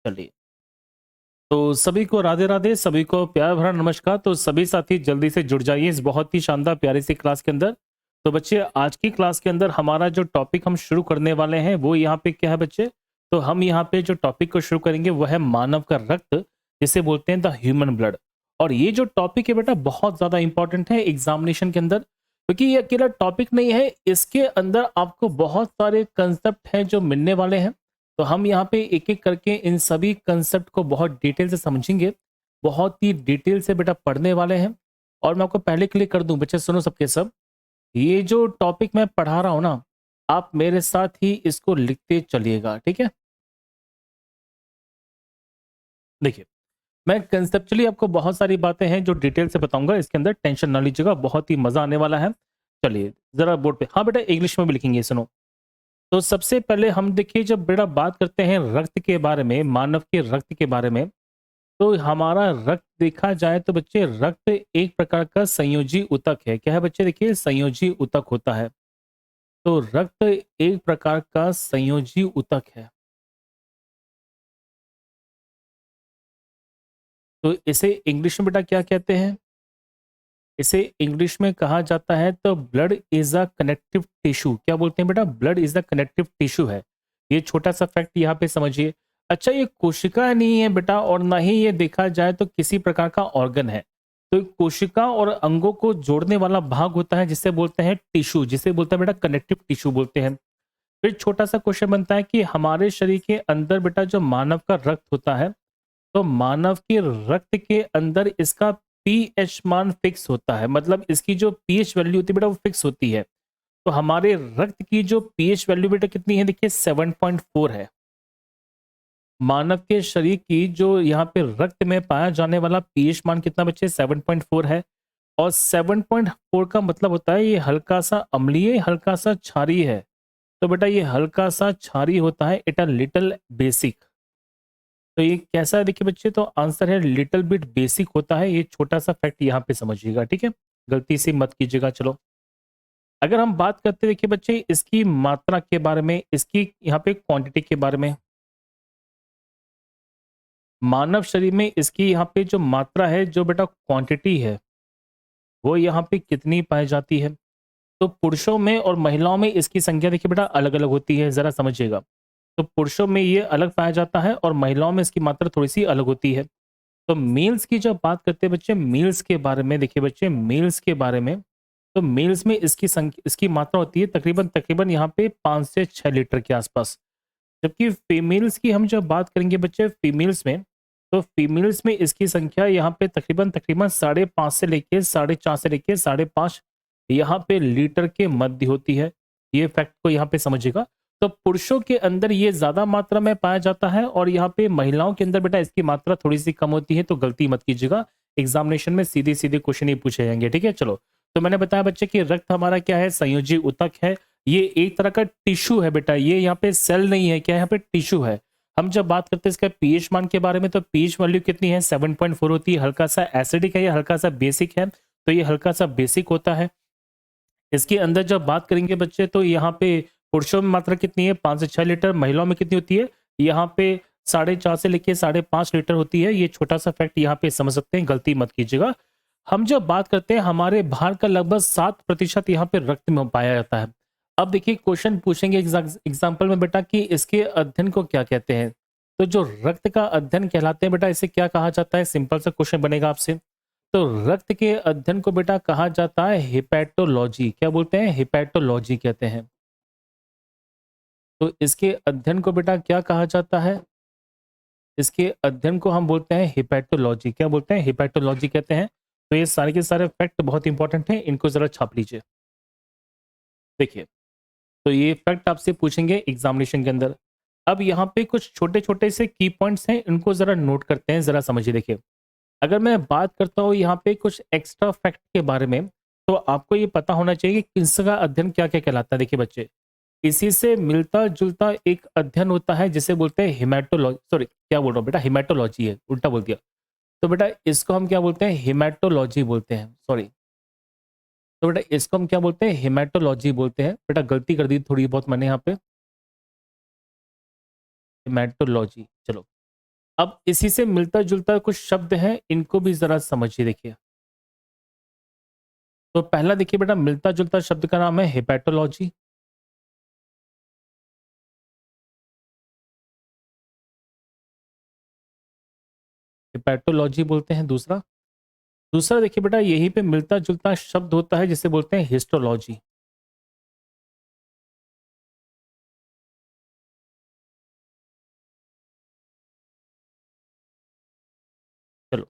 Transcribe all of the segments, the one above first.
चलिए, तो सभी को राधे राधे, सभी को प्यार भरा नमस्कार। तो सभी साथी जल्दी से जुड़ जाइए इस बहुत ही शानदार प्यारी सी क्लास के अंदर। तो बच्चे, आज की क्लास के अंदर हमारा जो टॉपिक हम शुरू करने वाले हैं वो यहाँ पे क्या है बच्चे? तो हम यहाँ पे जो टॉपिक को शुरू करेंगे वो है मानव का रक्त, जिसे बोलते हैं द ह्यूमन ब्लड। और ये जो टॉपिक है बेटा बहुत ज़्यादा इंपॉर्टेंट है एग्जामिनेशन के अंदर, क्योंकि ये अकेला टॉपिक नहीं है, इसके अंदर आपको बहुत सारे कंसेप्ट हैं जो मिलने वाले हैं। तो हम यहाँ पे एक-एक करके इन सभी कंसेप्ट को बहुत डिटेल से समझेंगे, बहुत ही डिटेल से बेटा पढ़ने वाले हैं। और मैं आपको पहले क्लियर कर दूँ, बच्चे सुनो सबके सब, ये जो टॉपिक मैं पढ़ा रहा हूँ ना, आप मेरे साथ ही इसको लिखते चलिएगा, ठीक है? देखिए, मैं कंसेप्चुअली आपको बहुत सारी बातें हैं जो डिटेल से बताऊँगा, इसके अंदर टेंशन ना लीजिएगा, बहुत ही मज़ा आने वाला है। चलिए, ज़रा बोर्ड पे, हाँ बेटा इंग्लिश में भी लिखेंगे, सुनो। तो सबसे पहले हम देखिए, जब बेटा बात करते हैं रक्त के बारे में, मानव के रक्त के बारे में, तो हमारा रक्त देखा जाए तो बच्चे रक्त एक प्रकार का संयोजी ऊतक है। क्या है बच्चे? देखिए, संयोजी ऊतक होता है। तो रक्त एक प्रकार का संयोजी ऊतक है। तो इसे इंग्लिश में बेटा क्या कहते हैं? इसे इंग्लिश में कहा जाता है तो blood is a connective tissue. क्या बोलते हैं बेटा? Blood is a connective tissue है। ये छोटा सा फैक्ट यहाँ पे समझिए। अच्छा, ये कोशिका नहीं है बेटा, और ना ही ये देखा जाए तो किसी प्रकार का ऑर्गन है। तो कोशिका और अंगों को जोड़ने वाला भाग होता है जिसे बोलते हैं टिश्यू, जिसे बोलते हैं बेटा कनेक्टिव टिश्यू बोलते हैं। फिर छोटा सा क्वेश्चन बनता है कि हमारे शरीर के अंदर बेटा जो मानव का रक्त होता है, तो मानव के रक्त के अंदर इसका पीएच मान फिक्स होता है। मतलब इसकी जो पीएच वैल्यू होती है बेटा वो फिक्स होती है। तो हमारे रक्त की जो पीएच वैल्यू बेटा कितनी है? देखिए 7.4 है। मानव के शरीर की जो यहाँ पे रक्त में पाया जाने वाला पीएच मान कितना बच्चे? 7.4 है। और 7.4 का मतलब होता है ये हल्का सा अम्लीय, हल्का सा क्षारीय है। तो बेटा ये हल्का सा क्षारीय होता है, इट अ लिटिल बेसिक। तो ये कैसा है देखिए बच्चे? तो आंसर है लिटिल बिट बेसिक होता है। ये छोटा सा फैक्ट यहाँ पे समझिएगा, ठीक है? गलती से मत कीजिएगा। चलो, अगर हम बात करते हैं देखिए बच्चे इसकी मात्रा के बारे में, इसकी यहाँ पे क्वांटिटी के बारे में, मानव शरीर में इसकी यहाँ पे जो मात्रा है, जो बेटा क्वांटिटी है, वो यहाँ पे कितनी पाई जाती है? तो पुरुषों में और महिलाओं में इसकी संख्या देखिए बेटा अलग अलग होती है, जरा समझिएगा। तो पुरुषों में ये अलग पाया जाता है और महिलाओं में इसकी मात्रा थोड़ी सी अलग होती है। तो मील्स की जब बात करते हैं बच्चे, मील्स के बारे में देखिए बच्चे, मील्स के बारे में, तो मील्स में इसकी संख्या, इसकी मात्रा होती है तकरीबन तकरीबन यहाँ पे 5 से 6 लीटर के आसपास। जबकि फीमेल्स की हम जब बात करेंगे बच्चे, फीमेल्स में, तो फीमेल्स में इसकी संख्या यहाँ पे तकरीबन तकरीबन 5.5 से लेके 4.5 से लेके 5.5 यहाँ पे लीटर के मध्य होती है। ये फैक्ट को यहाँ पे समझिएगा। तो पुरुषों के अंदर ये ज्यादा मात्रा में पाया जाता है और यहाँ पे महिलाओं के अंदर बेटा इसकी मात्रा थोड़ी सी कम होती है। तो गलती मत कीजिएगा, एग्जामिनेशन में सीधे सीधे क्वेश्चन ही पूछे जाएंगे, ठीक है? चलो, तो मैंने बताया बच्चे कि रक्त हमारा क्या है? संयोजी ऊतक है। ये एक तरह का टिश्यू है बेटा, ये यहाँ पे सेल नहीं है, क्या यहाँ पे टिश्यू है। हम जब बात करते हैं इसका पीएच मान के बारे में, तो पीएच वैल्यू कितनी है? 7.4 होती है। हल्का सा एसिडिक है, ये हल्का सा बेसिक है। तो ये हल्का सा बेसिक होता है। इसके अंदर जब बात करेंगे बच्चे, तो यहाँ पे पुरुषों में मात्रा कितनी है? 5 से 6 लीटर। महिलाओं में कितनी होती है? यहाँ पे 4.5 से लेके 5.5 लीटर होती है। ये छोटा सा फैक्ट यहाँ पे समझ सकते हैं, गलती मत कीजिएगा। हम जब बात करते हैं, हमारे भार का लगभग 7% यहाँ पे रक्त में पाया जाता है। अब देखिए क्वेश्चन पूछेंगे एग्जाम्पल में बेटा कि इसके अध्ययन को क्या कहते हैं? तो जो रक्त का अध्ययन कहलाते हैं बेटा, इसे क्या कहा जाता है? सिंपल सा क्वेश्चन बनेगा आपसे। तो रक्त के अध्ययन को बेटा कहा जाता है हिपैटोलॉजी। क्या बोलते हैं? हिपैटोलॉजी कहते हैं। तो इसके अध्ययन को बेटा क्या कहा जाता है? इसके अध्ययन को हम बोलते हैं हिपैटोलॉजी। क्या बोलते हैं? हिपैटोलॉजी कहते हैं। तो ये सारे के सारे फैक्ट बहुत इंपॉर्टेंट हैं, इनको जरा छाप लीजिए। देखिए, तो ये फैक्ट आपसे पूछेंगे एग्जामिनेशन के अंदर। अब यहाँ पे कुछ छोटे छोटे से की पॉइंट्स हैं, इनको जरा नोट करते हैं, जरा समझिए। देखिए, अगर मैं बात करता हूँ यहाँ पे कुछ एक्स्ट्रा फैक्ट के बारे में, तो आपको ये पता होना चाहिए कि इसका अध्ययन क्या क्या कहलाता है। देखिए बच्चे, इसी से मिलता जुलता एक अध्ययन होता है जिसे बोलते हैं हिमेटोलॉजी, सॉरी क्या बोल रहा हूँ बेटा, हिमेटोलॉजी है, उल्टा बोल दिया। तो बेटा इसको हम क्या बोलते हैं? हिमेटोलॉजी बोलते हैं, सॉरी। तो बेटा इसको हम क्या बोलते हैं? हिमेटोलॉजी बोलते हैं। बेटा गलती कर दी थोड़ी बहुत मैंने यहाँ पे, हिमेटोलॉजी। चलो, अब इसी से मिलता-जुलता कुछ शब्द हैं, इनको भी ज़रा समझिए देखिए। तो पहला देखिए बेटा मिलता-जुलता शब्द का नाम है हेपेटोलॉजी। हेपेटोलॉजी बोलते हैं दूसरा। दूसरा देखिए बेटा यहीं पे मिलता-जुलता शब्द होता है जिसे बोलते हैं हिस्टोलॉजी। चलो,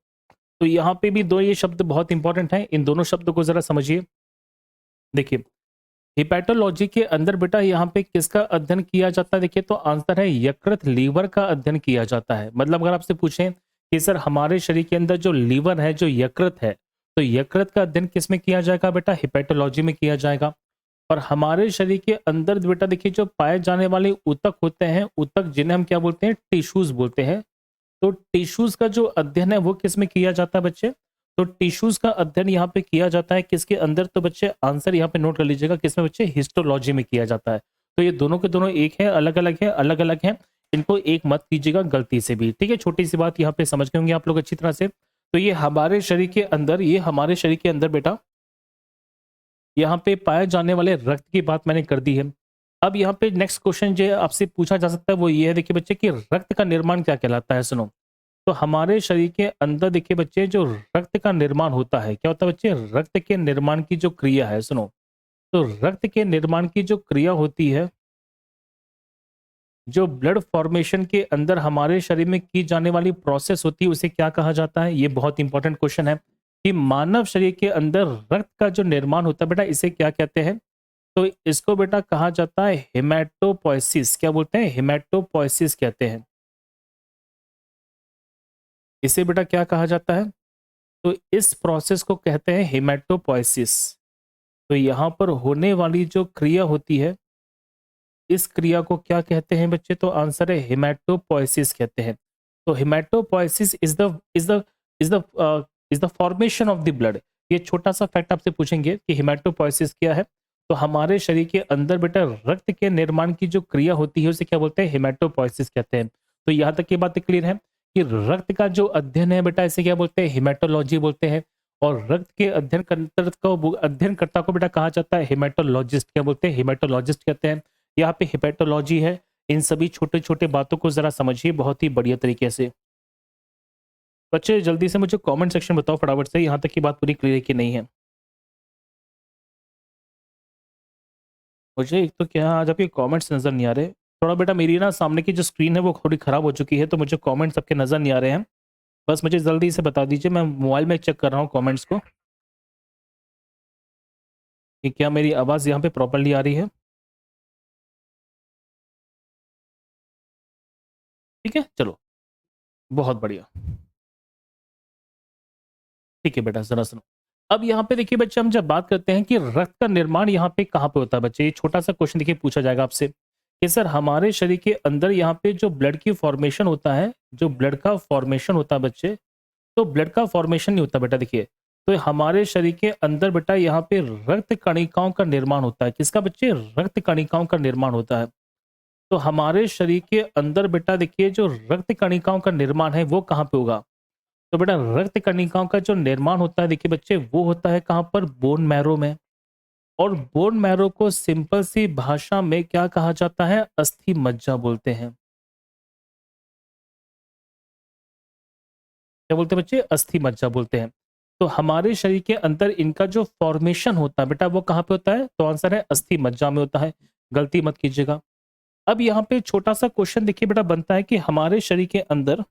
तो यहाँ पे भी 2 ये शब्द बहुत इंपॉर्टेंट हैं, इन दोनों शब्दों को ज़रा समझिए। देखिए, हेपेटोलॉजी के अंदर बेटा यहाँ पे किसका अध्ययन किया जाता है देखिए तो आंसर है यकृत, लीवर का अध्ययन किया जाता है। मतलब अगर आपसे पूछें कि सर हमारे शरीर के अंदर जो लीवर है, जो यकृत है, तो यकृत का अध्ययन किसमें किया जाएगा बेटा? हेपेटोलॉजी में किया जाएगा। और हमारे शरीर के अंदर बेटा देखिए जो पाए जाने वाले ऊतक होते हैं, ऊतक जिन्हें हम क्या बोलते हैं? टिश्यूज़ बोलते हैं। तो टिश्यूज़ का जो अध्ययन है वो किसमें किया जाता है बच्चे? तो टिश्यूज़ का अध्ययन यहाँ पे किया जाता है किसके अंदर? तो बच्चे आंसर यहाँ पे नोट कर लीजिएगा किसमें बच्चे? हिस्टोलॉजी में किया जाता है। तो ये दोनों के दोनों एक है, अलग-अलग है, अलग-अलग हैं। इनको एक मत कीजिएगा गलती से भी, ठीक है? छोटी-सी बात यहाँ पे समझ गए होंगे आप लोग अच्छी तरह से। तो ये हमारे शरीर के अंदर बेटा यहाँ पे पाए जाने वाले रक्त की बात मैंने कर दी है। अब यहाँ पे नेक्स्ट क्वेश्चन जो है आपसे पूछा जा सकता है वो ये है देखिए बच्चे कि रक्त का निर्माण क्या कहलाता है? सुनो। तो हमारे शरीर के अंदर देखिए बच्चे जो रक्त का निर्माण होता है, क्या होता है बच्चे? रक्त के निर्माण की जो क्रिया है, सुनो। तो रक्त के निर्माण की जो क्रिया होती है, जो ब्लड फॉर्मेशन के अंदर हमारे शरीर में की जाने वाली प्रोसेस होती है, उसे क्या कहा जाता है? ये बहुत इंपॉर्टेंट क्वेश्चन है कि मानव शरीर के अंदर रक्त का जो निर्माण होता है बेटा, इसे क्या कहते हैं? तो इसको बेटा कहा जाता है हेमेटोपोइसिस। क्या बोलते हैं? हेमेटोपोइसिस कहते हैं। इसे बेटा क्या कहा जाता है? तो इस प्रोसेस को कहते हैं हेमेटोपोइसिस। तो यहाँ पर होने वाली जो क्रिया होती है, इस क्रिया को क्या कहते हैं बच्चे? तो आंसर है हेमेटोपोइसिस कहते हैं। तो haematopoiesis is the formation of the blood. ये छोटा सा फैक्ट आपसे पूछेंगे कि हेमेटोपोइसिस क्या है? तो हमारे शरीर के अंदर बेटा रक्त के निर्माण की जो क्रिया होती है उसे क्या बोलते हैं? हेमेटोपोइसिस कहते हैं। तो यहाँ तक की बात क्लियर है कि रक्त का जो अध्ययन है बेटा इसे क्या बोलते हैं? हेमेटोलॉजी बोलते हैं। और रक्त के अध्ययनकर्ता को बेटा कहा जाता है हेमेटोलॉजिस्ट। क्या बोलते हैं? हेमेटोलॉजिस्ट कहते हैं। यहाँ पे हेपेटोलॉजी है। इन सभी छोटे-छोटे बातों को ज़रा समझिए बहुत ही बढ़िया तरीके से। बच्चे जल्दी से मुझे कमेंट सेक्शन में बताओ फटाफट से यहाँ तक की बात पूरी क्लियर है कि नहीं है? मुझे एक तो क्या आज आपके कमेंट्स नज़र नहीं आ रहे। थोड़ा बेटा मेरी ना सामने की जो स्क्रीन है वो थोड़ी खराब हो चुकी है तो मुझे कमेंट्स आपके नज़र नहीं आ रहे हैं। बस मुझे जल्दी से बता दीजिए मैं मोबाइल में चेक कर रहा हूँ कमेंट्स को कि क्या मेरी आवाज़ यहाँ पे प्रॉपर्ली आ रही है? ठीक है? चलो, बहुत बढ़िया। ठीक है बेटा, ज़रा सुनो। अब यहाँ पे देखिए बच्चे हम जब बात करते हैं कि रक्त का निर्माण यहाँ पे कहाँ पे होता है बच्चे? ये छोटा-सा क्वेश्चन देखिए पूछा जाएगा आपसे कि सर हमारे शरीर के अंदर यहाँ पे जो ब्लड की फॉर्मेशन होता है, जो ब्लड का फॉर्मेशन होता है बच्चे, तो ब्लड का फॉर्मेशन नहीं होता बेटा देखिए। तो हमारे शरीर के अंदर बेटा यहाँ पे रक्त कणिकाओं का निर्माण होता है। किसका बच्चे? रक्त कणिकाओं का निर्माण होता है। तो हमारे शरीर के अंदर बेटा देखिए जो रक्त कणिकाओं का निर्माण है वो कहाँ पे होगा? तो बेटा रक्त कणिकाओं का जो निर्माण होता है देखिए बच्चे वो होता है कहाँ पर? बोन मैरो में। और बोन मैरो को सिंपल सी भाषा में क्या कहा जाता है? अस्थि मज्जा बोलते हैं। क्या बोलते हैं बच्चे? अस्थि मज्जा बोलते हैं। तो हमारे शरीर के अंदर इनका जो फॉर्मेशन होता है बेटा वो कहाँ पे होता है? तो आंसर है अस्थि मज्जा में होता है। गलती मत कीजिएगा। अब यहाँ पे छोटा सा क्वेश्चन देखिए बेटा बनता है कि हमारे शरीर के अंदर,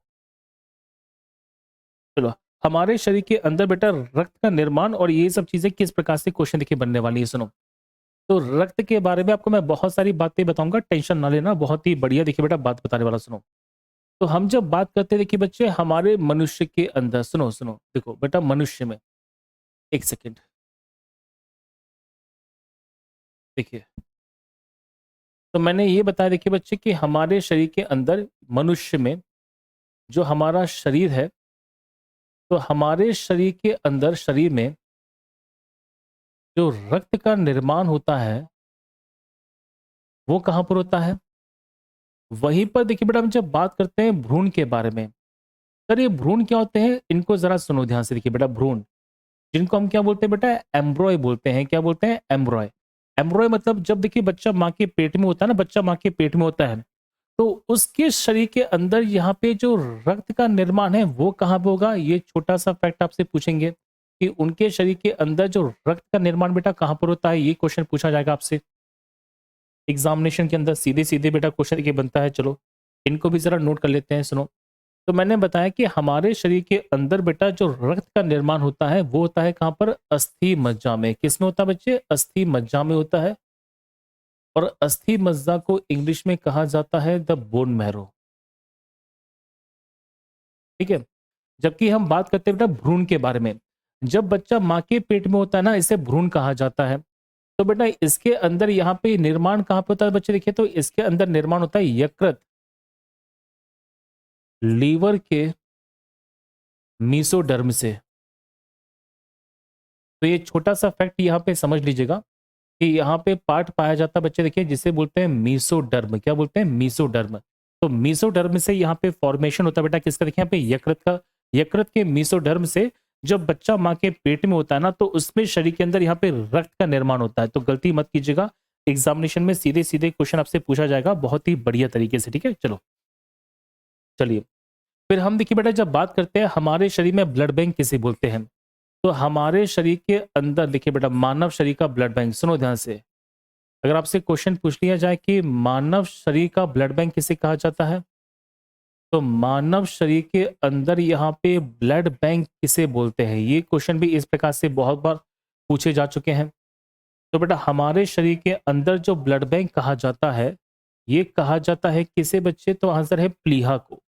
चलो, हमारे शरीर के अंदर बेटा रक्त का निर्माण और ये सब चीजें किस प्रकार से क्वेश्चन देखिए बनने वाली है, सुनो। तो रक्त के बारे में आपको मैं बहुत सारी बातें बताऊंगा, टेंशन ना लेना, बहुत ही बढ़िया देखिए बेटा बात बताने वाला, सुनो। तो हम जब बात करते हैं देखिए बच्चे हमारे मनुष्य के अंदर, सुनो सुनो देखो बेटा मनुष्य में, एक सेकेंड देखिए। तो मैंने ये बताया देखिए बच्चे कि हमारे शरीर के अंदर मनुष्य में जो हमारा शरीर है, तो हमारे शरीर के अंदर शरीर में जो रक्त का निर्माण होता है वो कहाँ पर होता है? वहीं पर देखिए बेटा हम जब बात करते हैं भ्रूण के बारे में, सर ये भ्रूण क्या होते हैं, इनको जरा सुनो ध्यान से, देखिए बेटा भ्रूण, जिनको हम क्या बोलते हैं बेटा, एम्ब्रॉय बोलते हैं। क्या बोलते हैं? एम्ब्रॉय। एम्ब्रॉय मतलब जब देखिए बच्चा माँ के पेट में होता है ना, बच्चा माँ के पेट में होता है, तो उसके शरीर के अंदर यहाँ पे जो रक्त का निर्माण है वो कहाँ पे होगा, ये छोटा सा फैक्ट आपसे पूछेंगे कि उनके शरीर के अंदर जो रक्त का निर्माण बेटा कहाँ पर होता है, ये क्वेश्चन पूछा जाएगा आपसे एग्जामिनेशन के अंदर। सीधे सीधे बेटा क्वेश्चन ये बनता है, चलो इनको भी जरा नोट कर लेते हैं, सुनो। तो मैंने बताया कि हमारे शरीर के अंदर बेटा जो रक्त का निर्माण होता है वो होता है कहाँ पर, अस्थि मज्जा में। किसमें होता है बच्चे? अस्थि मज्जा में होता है। और अस्थि मज्जा को इंग्लिश में कहा जाता है द बोन मैरो। ठीक है। जबकि हम बात करते हैं बेटा भ्रूण के बारे में, जब बच्चा माँ के पेट में होता है ना, इसे भ्रूण कहा जाता है। तो बेटा इसके अंदर यहाँ पे निर्माण कहाँ पे होता है बच्चे, देखिए तो इसके अंदर निर्माण होता है यकृत, लीवर के मीसोडर्म से। तो ये छोटा सा फैक्ट यहाँ पे समझ लीजिएगा कि यहाँ पे पार्ट पाया जाता है बच्चे, देखिए जिसे बोलते हैं मीसोडर्म। क्या बोलते हैं? मीसोडर्म। तो मीसोडर्म से यहाँ पे फॉर्मेशन होता है बेटा किसका, देखिए यहाँ पे यकृत का। यकृत के मीसोडर्म से जब बच्चा माँ के पेट में होता है ना, तो उसमें शरीर के अंदर यहाँ पे रक्त का निर्माण होता है। तो गलती मत कीजिएगा, एग्जामिनेशन में सीधे सीधे क्वेश्चन आपसे पूछा जाएगा बहुत ही बढ़िया तरीके से। ठीक है, चलो चलिए फिर हम देखिए बेटा जब बात करते हैं हमारे शरीर में ब्लड बैंक किसे बोलते हैं, तो हमारे शरीर के अंदर देखिए बेटा मानव शरीर का ब्लड बैंक, सुनो ध्यान से। अगर आपसे क्वेश्चन पूछ लिया जाए कि मानव शरीर का ब्लड बैंक किसे कहा जाता है, तो मानव शरीर के अंदर यहाँ पे ब्लड बैंक किसे बोलते हैं, ये क्वेश्चन भी इस प्रकार से बहुत बार पूछे जा चुके हैं। तो बेटा हमारे शरीर के अंदर जो ब्लड बैंक कहा जाता है, ये कहा जाता है किसे बच्चे, तो आंसर है प्लीहा को।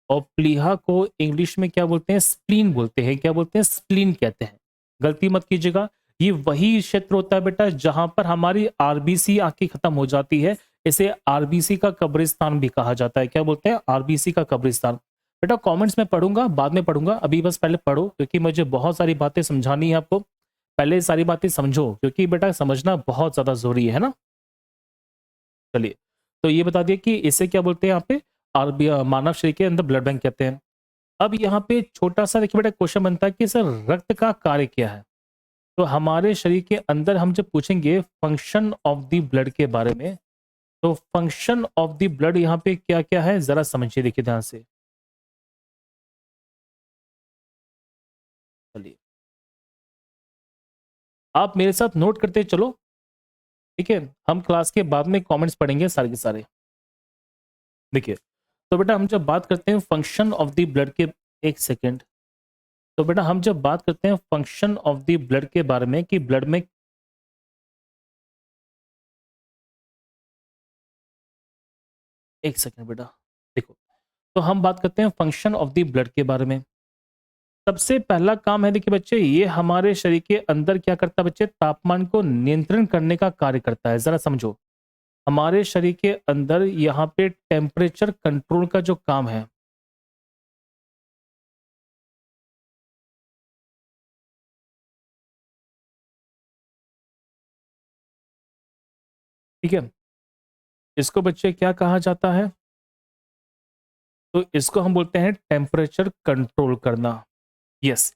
और प्लीहा को इंग्लिश में क्या बोलते हैं, स्प्लीन बोलते हैं। क्या बोलते हैं? स्प्लीन कहते हैं। गलती मत कीजिएगा, ये वही क्षेत्र होता है बेटा जहां पर हमारी आरबीसी आके खत्म हो जाती है। इसे आरबीसी का कब्रिस्तान भी कहा जाता है। क्या बोलते हैं? आरबीसी का कब्रिस्तान। बेटा कमेंट्स में पढ़ूंगा, बाद में पढ़ूंगा, अभी बस पहले पढ़ो क्योंकि मुझे बहुत सारी बातें समझानी है आपको। पहले सारी बातें समझो क्योंकि बेटा समझना बहुत ज्यादा जरूरी है ना। चलिए, तो ये बता दिया कि इसे क्या बोलते हैं यहाँ पे, मानव शरीर के अंदर ब्लड बैंक कहते हैं। अब यहाँ पे छोटा सा देखिए बेटा क्वेश्चन बनता है कि सर रक्त का कार्य क्या है। तो हमारे शरीर के अंदर हम जब पूछेंगे फंक्शन ऑफ द ब्लड के बारे में, तो फंक्शन ऑफ द ब्लड यहाँ पे क्या क्या है जरा समझिए, देखिए ध्यान से। चलिए आप मेरे साथ नोट करते चलो, ठीक है। हम क्लास के बाद में कमेंट्स पढ़ेंगे सारे के सारे। देखिए, तो बेटा हम जब बात करते हैं फंक्शन ऑफ द ब्लड के, एक सेकेंड। तो बेटा हम जब बात करते हैं फंक्शन ऑफ द ब्लड के बारे में कि ब्लड में, एक सेकेंड बेटा, देखो, तो हम बात करते हैं फंक्शन ऑफ द ब्लड के बारे में। सबसे पहला काम है देखिए बच्चे, ये हमारे शरीर के अंदर क्या करता है बच्चे, तापमान को नियंत्रण करने का कार्य करता है। जरा समझो, हमारे शरीर के अंदर यहाँ पे टेम्परेचर कंट्रोल का जो काम है, ठीक है, इसको बच्चे क्या कहा जाता है, तो इसको हम बोलते हैं टेम्परेचर कंट्रोल करना। यस,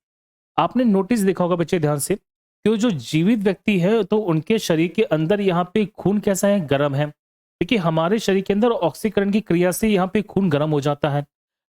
आपने नोटिस देखा होगा बच्चे ध्यान से कि वो जो जीवित व्यक्ति है तो उनके शरीर के अंदर यहाँ पे खून कैसा है, गर्म है। देखिए हमारे शरीर के अंदर ऑक्सीकरण की क्रिया से यहाँ पे खून गर्म हो जाता है,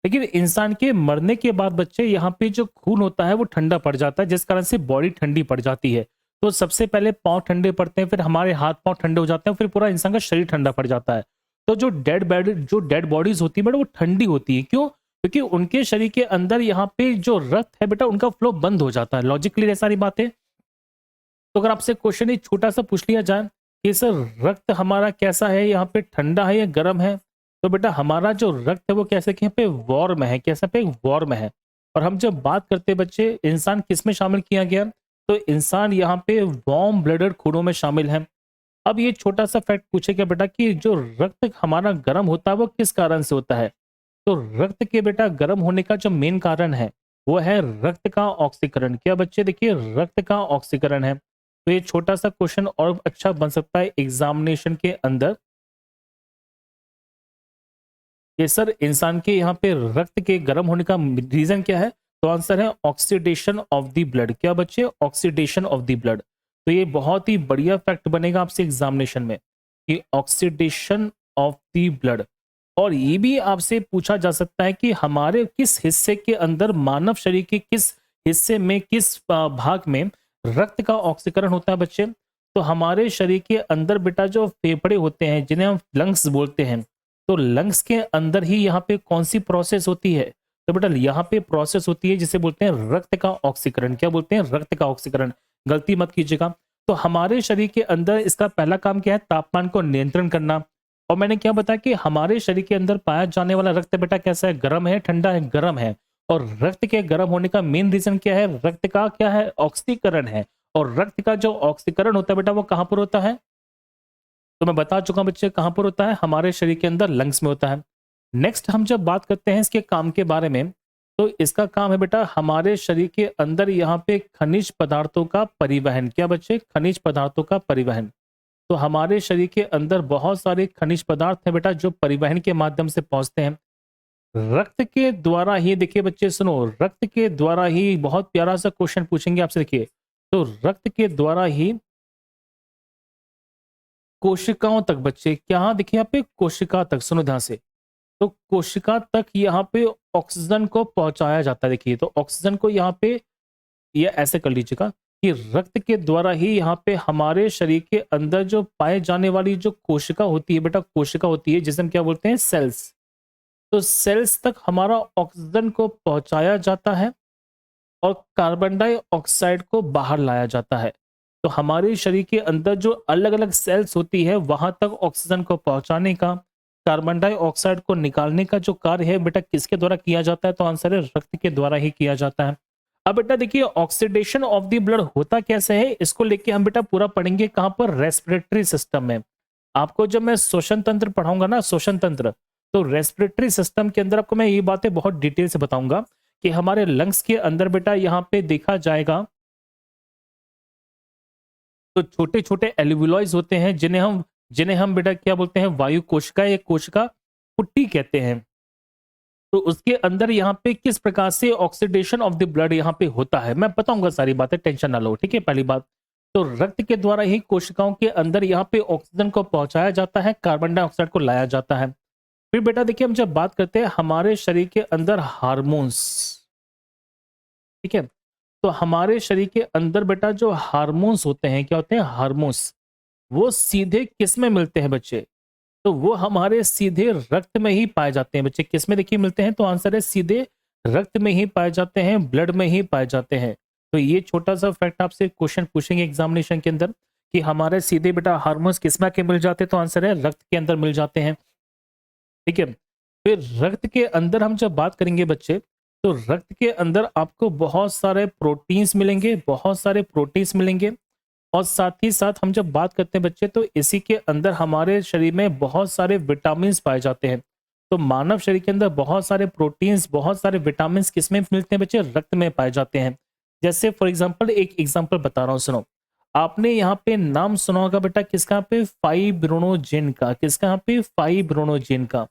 लेकिन इंसान के मरने के बाद बच्चे यहाँ पे जो खून होता है वो ठंडा पड़ जाता है, जिस कारण से बॉडी ठंडी पड़ जाती है। तो सबसे पहले पाँव ठंडे पड़ते हैं, फिर हमारे हाथ पाँव ठंडे हो जाते हैं, फिर पूरा इंसान का शरीर ठंडा पड़ जाता है। तो जो डेड बॉडीज होती है बेटा वो ठंडी होती है, क्यों? क्योंकि उनके शरीर के अंदर यहाँ पे जो रक्त है बेटा उनका फ्लो बंद हो जाता है। लॉजिक क्लियर है सारी बातें? तो अगर आपसे क्वेश्चन एक छोटा सा पूछ लिया जाए कि सर रक्त हमारा कैसा है, यहाँ पे ठंडा है या गर्म है, तो बेटा हमारा जो रक्त है वो कैसे कि यहाँ पे वार्म है। कैसे पे? वार्म है। और हम जब बात करते हैं बच्चे इंसान किस में शामिल किया गया, तो इंसान यहाँ पे वार्म ब्लडेड खूनों में शामिल है। अब ये छोटा सा फैक्ट पूछेगा बेटा कि जो रक्त हमारा गर्म होता है वो किस कारण से होता है, तो रक्त के बेटा गर्म होने का जो मेन कारण है वो है रक्त का ऑक्सीकरण। क्या बच्चे? देखिए रक्त का ऑक्सीकरण है। तो ये छोटा सा क्वेश्चन और अच्छा बन सकता है एग्जामिनेशन के अंदर। ये सर इंसान के यहाँ पे रक्त के गर्म होने का रीजन क्या है? तो आंसर है ऑक्सीडेशन ऑफ द ब्लड। क्या बच्चे? Oxidation of the blood. तो ये बहुत ही बढ़िया फैक्ट बनेगा आपसे एग्जामिनेशन में कि ऑक्सीडेशन ऑफ द ब्लड। और ये भी आपसे पूछा जा सकता है कि हमारे किस हिस्से के अंदर, मानव शरीर के किस हिस्से में, किस भाग में रक्त का ऑक्सीकरण होता है बच्चे? तो हमारे शरीर के अंदर बेटा जो फेफड़े होते हैं, जिन्हें हम लंग्स बोलते हैं, तो लंग्स के अंदर ही यहाँ पे कौन सी प्रोसेस होती है? तो बेटा यहाँ पे प्रोसेस होती है जिसे बोलते हैं रक्त का ऑक्सीकरण। क्या बोलते हैं? रक्त का ऑक्सीकरण। गलती मत कीजिएगा। तो हमारे शरीर के अंदर इसका पहला काम क्या है? तापमान को नियंत्रण करना। और मैंने क्या बताया कि हमारे शरीर के अंदर पाया जाने वाला रक्त बेटा कैसा है? गर्म है, ठंडा है? गर्म है। और रक्त के गर्म होने का मेन रीजन क्या है? रक्त का क्या है? ऑक्सीकरण है। और रक्त का जो ऑक्सीकरण होता है बेटा वो कहां पर होता है? तो मैं बता चुका हूं बच्चे, कहां पर होता है? हमारे शरीर के अंदर लंग्स में होता है। नेक्स्ट हम जब बात करते हैं इसके काम के बारे में, तो इसका काम है बेटा हमारे शरीर के अंदर यहाँ पे खनिज पदार्थों का परिवहन। क्या बच्चे? खनिज पदार्थों का परिवहन। तो हमारे शरीर के अंदर बहुत सारे खनिज पदार्थ हैं बेटा जो परिवहन के माध्यम से पहुंचते हैं रक्त के द्वारा ही। देखिए बच्चे सुनो, रक्त के द्वारा ही बहुत प्यारा सा क्वेश्चन पूछेंगे आपसे। देखिए, तो रक्त के द्वारा ही कोशिकाओं तक बच्चे, क्या देखिए यहाँ पे कोशिका तक, सुनो ध्यान से, तो कोशिका तक यहाँ पे ऑक्सीजन को पहुंचाया जाता है। देखिए, तो ऑक्सीजन को यहाँ पे, ये ऐसे कर लीजिएगा कि रक्त के द्वारा ही यहाँ पे हमारे शरीर के अंदर जो पाए जाने वाली जो कोशिका होती है बेटा, कोशिका होती है जिसे हम क्या बोलते हैं? सेल्स। तो सेल्स तक हमारा ऑक्सीजन को पहुंचाया जाता है और कार्बन डाइऑक्साइड को बाहर लाया जाता है। तो हमारे शरीर के अंदर जो अलग अलग सेल्स होती है वहां तक ऑक्सीजन को पहुंचाने का, कार्बन डाइऑक्साइड को निकालने का जो कार्य है बेटा किसके द्वारा किया जाता है? तो आंसर है रक्त के द्वारा ही किया जाता है। अब बेटा देखिए, ऑक्सीडेशन ऑफ द ब्लड होता कैसे है, इसको लेके हम बेटा पूरा पढ़ेंगे कहां पर? रेस्पिरेटरी सिस्टम में। आपको जब मैं श्वसन तंत्र पढ़ाऊंगा ना, श्वसन तंत्र, तो रेस्पिरेटरी सिस्टम के अंदर आपको मैं ये बातें बहुत डिटेल से बताऊंगा कि हमारे लंग्स के अंदर बेटा यहाँ पे देखा जाएगा तो छोटे छोटे एल्वियोलाइज होते हैं जिन्हें हम बेटा क्या बोलते हैं? वायु कोशिका या कोशिका पुट्टी कहते हैं। तो उसके अंदर यहाँ पे किस प्रकार से ऑक्सीडेशन ऑफ द ब्लड यहाँ पे होता है मैं बताऊंगा सारी बातें, टेंशन ना लो। ठीक है, पहली बात तो रक्त के द्वारा ही कोशिकाओं के अंदर यहाँ पे ऑक्सीजन को पहुंचाया जाता है, कार्बन डाइऑक्साइड को लाया जाता है। फिर बेटा देखिए, हम जब बात करते हैं हमारे शरीर के अंदर हार्मोन्स, ठीक है, तो हमारे शरीर के अंदर बेटा जो हार्मोन्स होते हैं, क्या होते हैं? हार्मोन्स। वो सीधे किस में मिलते हैं बच्चे? तो वो हमारे सीधे रक्त में ही पाए जाते हैं बच्चे। किस में देखिए मिलते हैं? तो आंसर है सीधे रक्त में ही पाए जाते हैं, ब्लड में ही पाए जाते हैं। तो ये छोटा सा फैक्ट आपसे क्वेश्चन पूछेंगे एग्जामिनेशन के अंदर कि हमारे सीधे बेटा हार्मोन्स किस में के मिल जाते हैं? तो आंसर है रक्त के अंदर मिल जाते हैं। ठीक है, फिर रक्त के अंदर हम जब बात करेंगे बच्चे, तो रक्त के अंदर आपको बहुत सारे प्रोटीन्स मिलेंगे, बहुत सारे प्रोटीन्स मिलेंगे। और साथ ही साथ हम जब बात करते हैं बच्चे, तो इसी के अंदर हमारे शरीर में बहुत सारे विटामिन पाए जाते हैं। तो मानव शरीर के अंदर बहुत सारे प्रोटीन्स, बहुत सारे विटामिन किसमें मिलते हैं बच्चे? रक्त में पाए जाते हैं। जैसे फॉर एग्जांपल, एक एग्जांपल बता रहा हूँ, सुनो। आपने यहाँ पे नाम सुना होगा बेटा किसका? पे फाइब्रोनोजेन का। किसका? यहाँ पे फाइब्रोनोजेन का।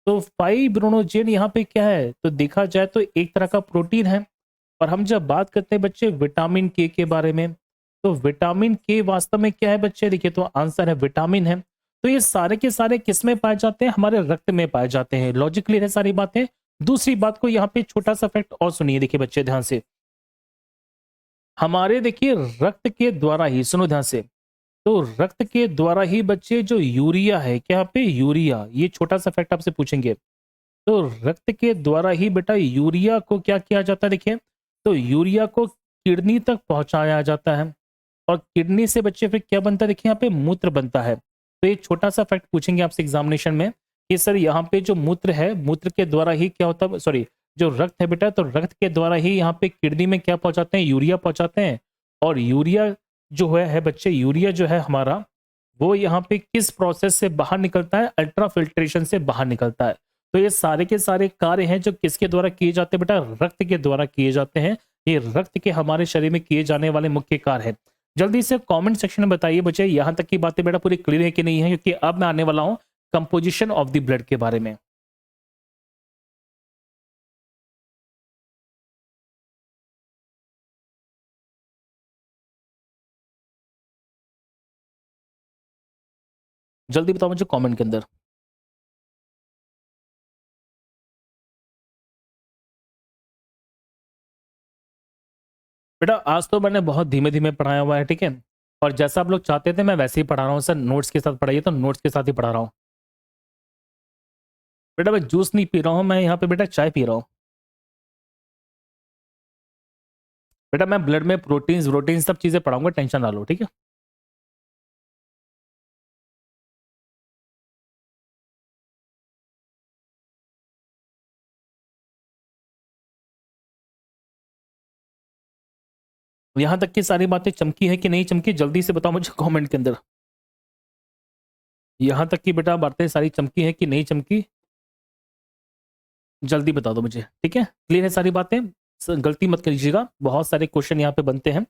तो फाइब्रोनोजेन यहाँ पे क्या है? तो देखा जाए तो एक तरह का प्रोटीन है। और हम जब बात करते हैं बच्चे विटामिन के बारे में, तो विटामिन के वास्तव में क्या है बच्चे? देखिए, तो आंसर है विटामिन है। तो ये सारे के सारे किस में पाए जाते हैं? हमारे रक्त में पाए जाते हैं। लॉजिक क्लियर है सारी बातें। दूसरी बात को यहाँ पे छोटा सा फैक्ट और सुनिए, देखिए बच्चे ध्यान से। हमारे देखिए रक्त के द्वारा ही, सुनो ध्यान से, तो रक्त के द्वारा ही बच्चे जो यूरिया है, क्या यहाँ पे? यूरिया, ये छोटा सा फैक्ट आपसे पूछेंगे। तो रक्त के द्वारा ही बेटा यूरिया को क्या किया जाता है? देखिए, तो यूरिया को किडनी तक पहुंचाया जाता है। और किडनी से बच्चे फिर क्या बनता है? देखिए यहाँ पे मूत्र बनता है। तो एक छोटा सा फैक्ट पूछेंगे आपसे एग्जामिनेशन में कि सर यहाँ पे जो मूत्र है, मूत्र के द्वारा ही क्या होता है? सॉरी, जो रक्त है बेटा, तो रक्त के द्वारा ही यहाँ पे किडनी में क्या पहुंचाते हैं? यूरिया पहुंचाते हैं। और यूरिया जो है बच्चे, यूरिया जो है हमारा, वो यहाँ पे किस प्रोसेस से बाहर निकलता है? अल्ट्रा फिल्ट्रेशन से बाहर निकलता है। तो ये सारे के सारे कार्य हैं जो किसके द्वारा किए जाते हैं बेटा? रक्त के द्वारा किए जाते हैं। ये रक्त के हमारे शरीर में किए जाने वाले मुख्य कार्य हैं। जल्दी से कमेंट सेक्शन में बताइए बच्चे, यहाँ तक की बातें बेटा पूरी क्लियर है कि नहीं है, क्योंकि अब मैं आने वाला हूँ कंपोजिशन ऑफ द ब्लड के बारे में। जल्दी बताओ मुझे कमेंट के अंदर। बेटा आज तो मैंने बहुत धीमे-धीमे पढ़ाया हुआ है, ठीक है? और जैसा आप लोग चाहते थे मैं वैसे ही पढ़ा रहा हूँ सर, नोट्स के साथ पढ़ाइए तो नोट्स के साथ ही पढ़ा रहा हूँ। बेटा मैं जूस नहीं पी रहा हूँ, मैं यहाँ पे बेटा चाय पी रहा हूँ। बेटा मैं ब्लड में प्रोटीन्स व्रोटीन सब चीज़ें पढ़ाऊँगा, टेंशन ना लो, ठीक है? यहाँ तक की सारी बातें चमकी है कि नहीं चमकी जल्दी से बताओ मुझे कमेंट के अंदर। यहाँ तक की बेटा बातें सारी चमकी है कि नहीं चमकी? जल्दी बता दो मुझे, ठीक है? क्लियर है सारी बातें? गलती मत करिएगा, बहुत सारे क्वेश्चन यहाँ पे बनते हैं।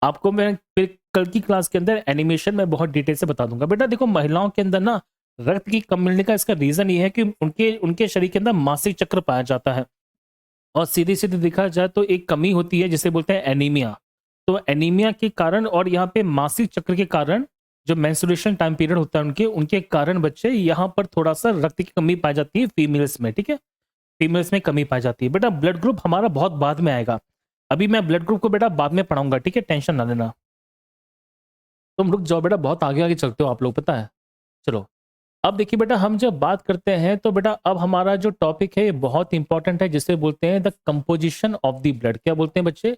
आपको मैं फिर कल की क्लास के अंदर एनिमेशन में बहुत डिटेल से बता दूंगा। बेटा देखो महिलाओं के अंदर ना रक्त की कम मिलने का इसका रीजन ये है कि उनके उनके शरीर के अंदर मासिक चक्र पाया जाता है और सीधी सीधी देखा जाए तो एक कमी होती है जिसे बोलते हैं एनीमिया। तो एनीमिया के कारण और यहाँ पे मासिक चक्र के कारण जो मेंस्ट्रुएशन टाइम पीरियड होता है उनके उनके कारण बच्चे यहाँ पर थोड़ा सा रक्त की कमी पाई जाती है फीमेल्स में, ठीक है? फीमेल्स में कमी पाई जाती है। बेटा ब्लड ग्रुप हमारा बहुत बाद में आएगा। अभी मैं ब्लड ग्रुप को बेटा बाद में पढ़ाऊंगा, ठीक है? टेंशन ना लेना। तुम रुक जाओ बेटा, बहुत आगे आगे चलते हो आप लोग, पता है। चलो अब देखिए बेटा, हम जब बात करते हैं तो बेटा अब हमारा जो टॉपिक है ये बहुत इंपॉर्टेंट है जिसे बोलते हैं the composition of the blood. क्या बोलते हैं बच्चे?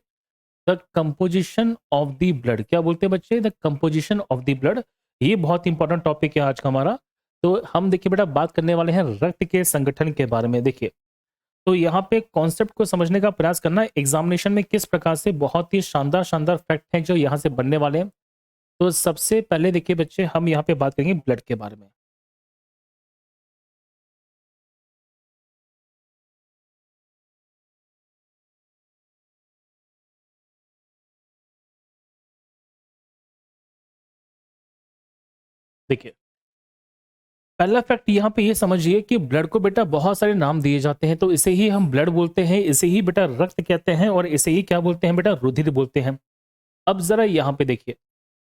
The composition of the blood. क्या बोलते हैं बच्चे? The composition of the blood. ये बहुत इंपॉर्टेंट टॉपिक है आज का हमारा। तो हम देखिए बेटा बात करने वाले हैं रक्त के संगठन के बारे में। देखिए तो यहाँ पे कॉन्सेप्ट को समझने का प्रयास करना एग्जामिनेशन में किस प्रकार से बहुत ही शानदार शानदार फैक्ट हैं जो यहाँ से बनने वाले हैं। तो सबसे पहले देखिए बच्चे, हम यहाँ पे बात करेंगे ब्लड के बारे में। देखिए पहला फैक्ट यहाँ पे ये समझिए कि ब्लड को बेटा बहुत सारे नाम दिए जाते हैं, तो इसे ही हम ब्लड बोलते हैं, इसे ही बेटा रक्त कहते हैं और इसे ही क्या बोलते हैं बेटा? रुधिर बोलते हैं। अब जरा यहाँ पे देखिए,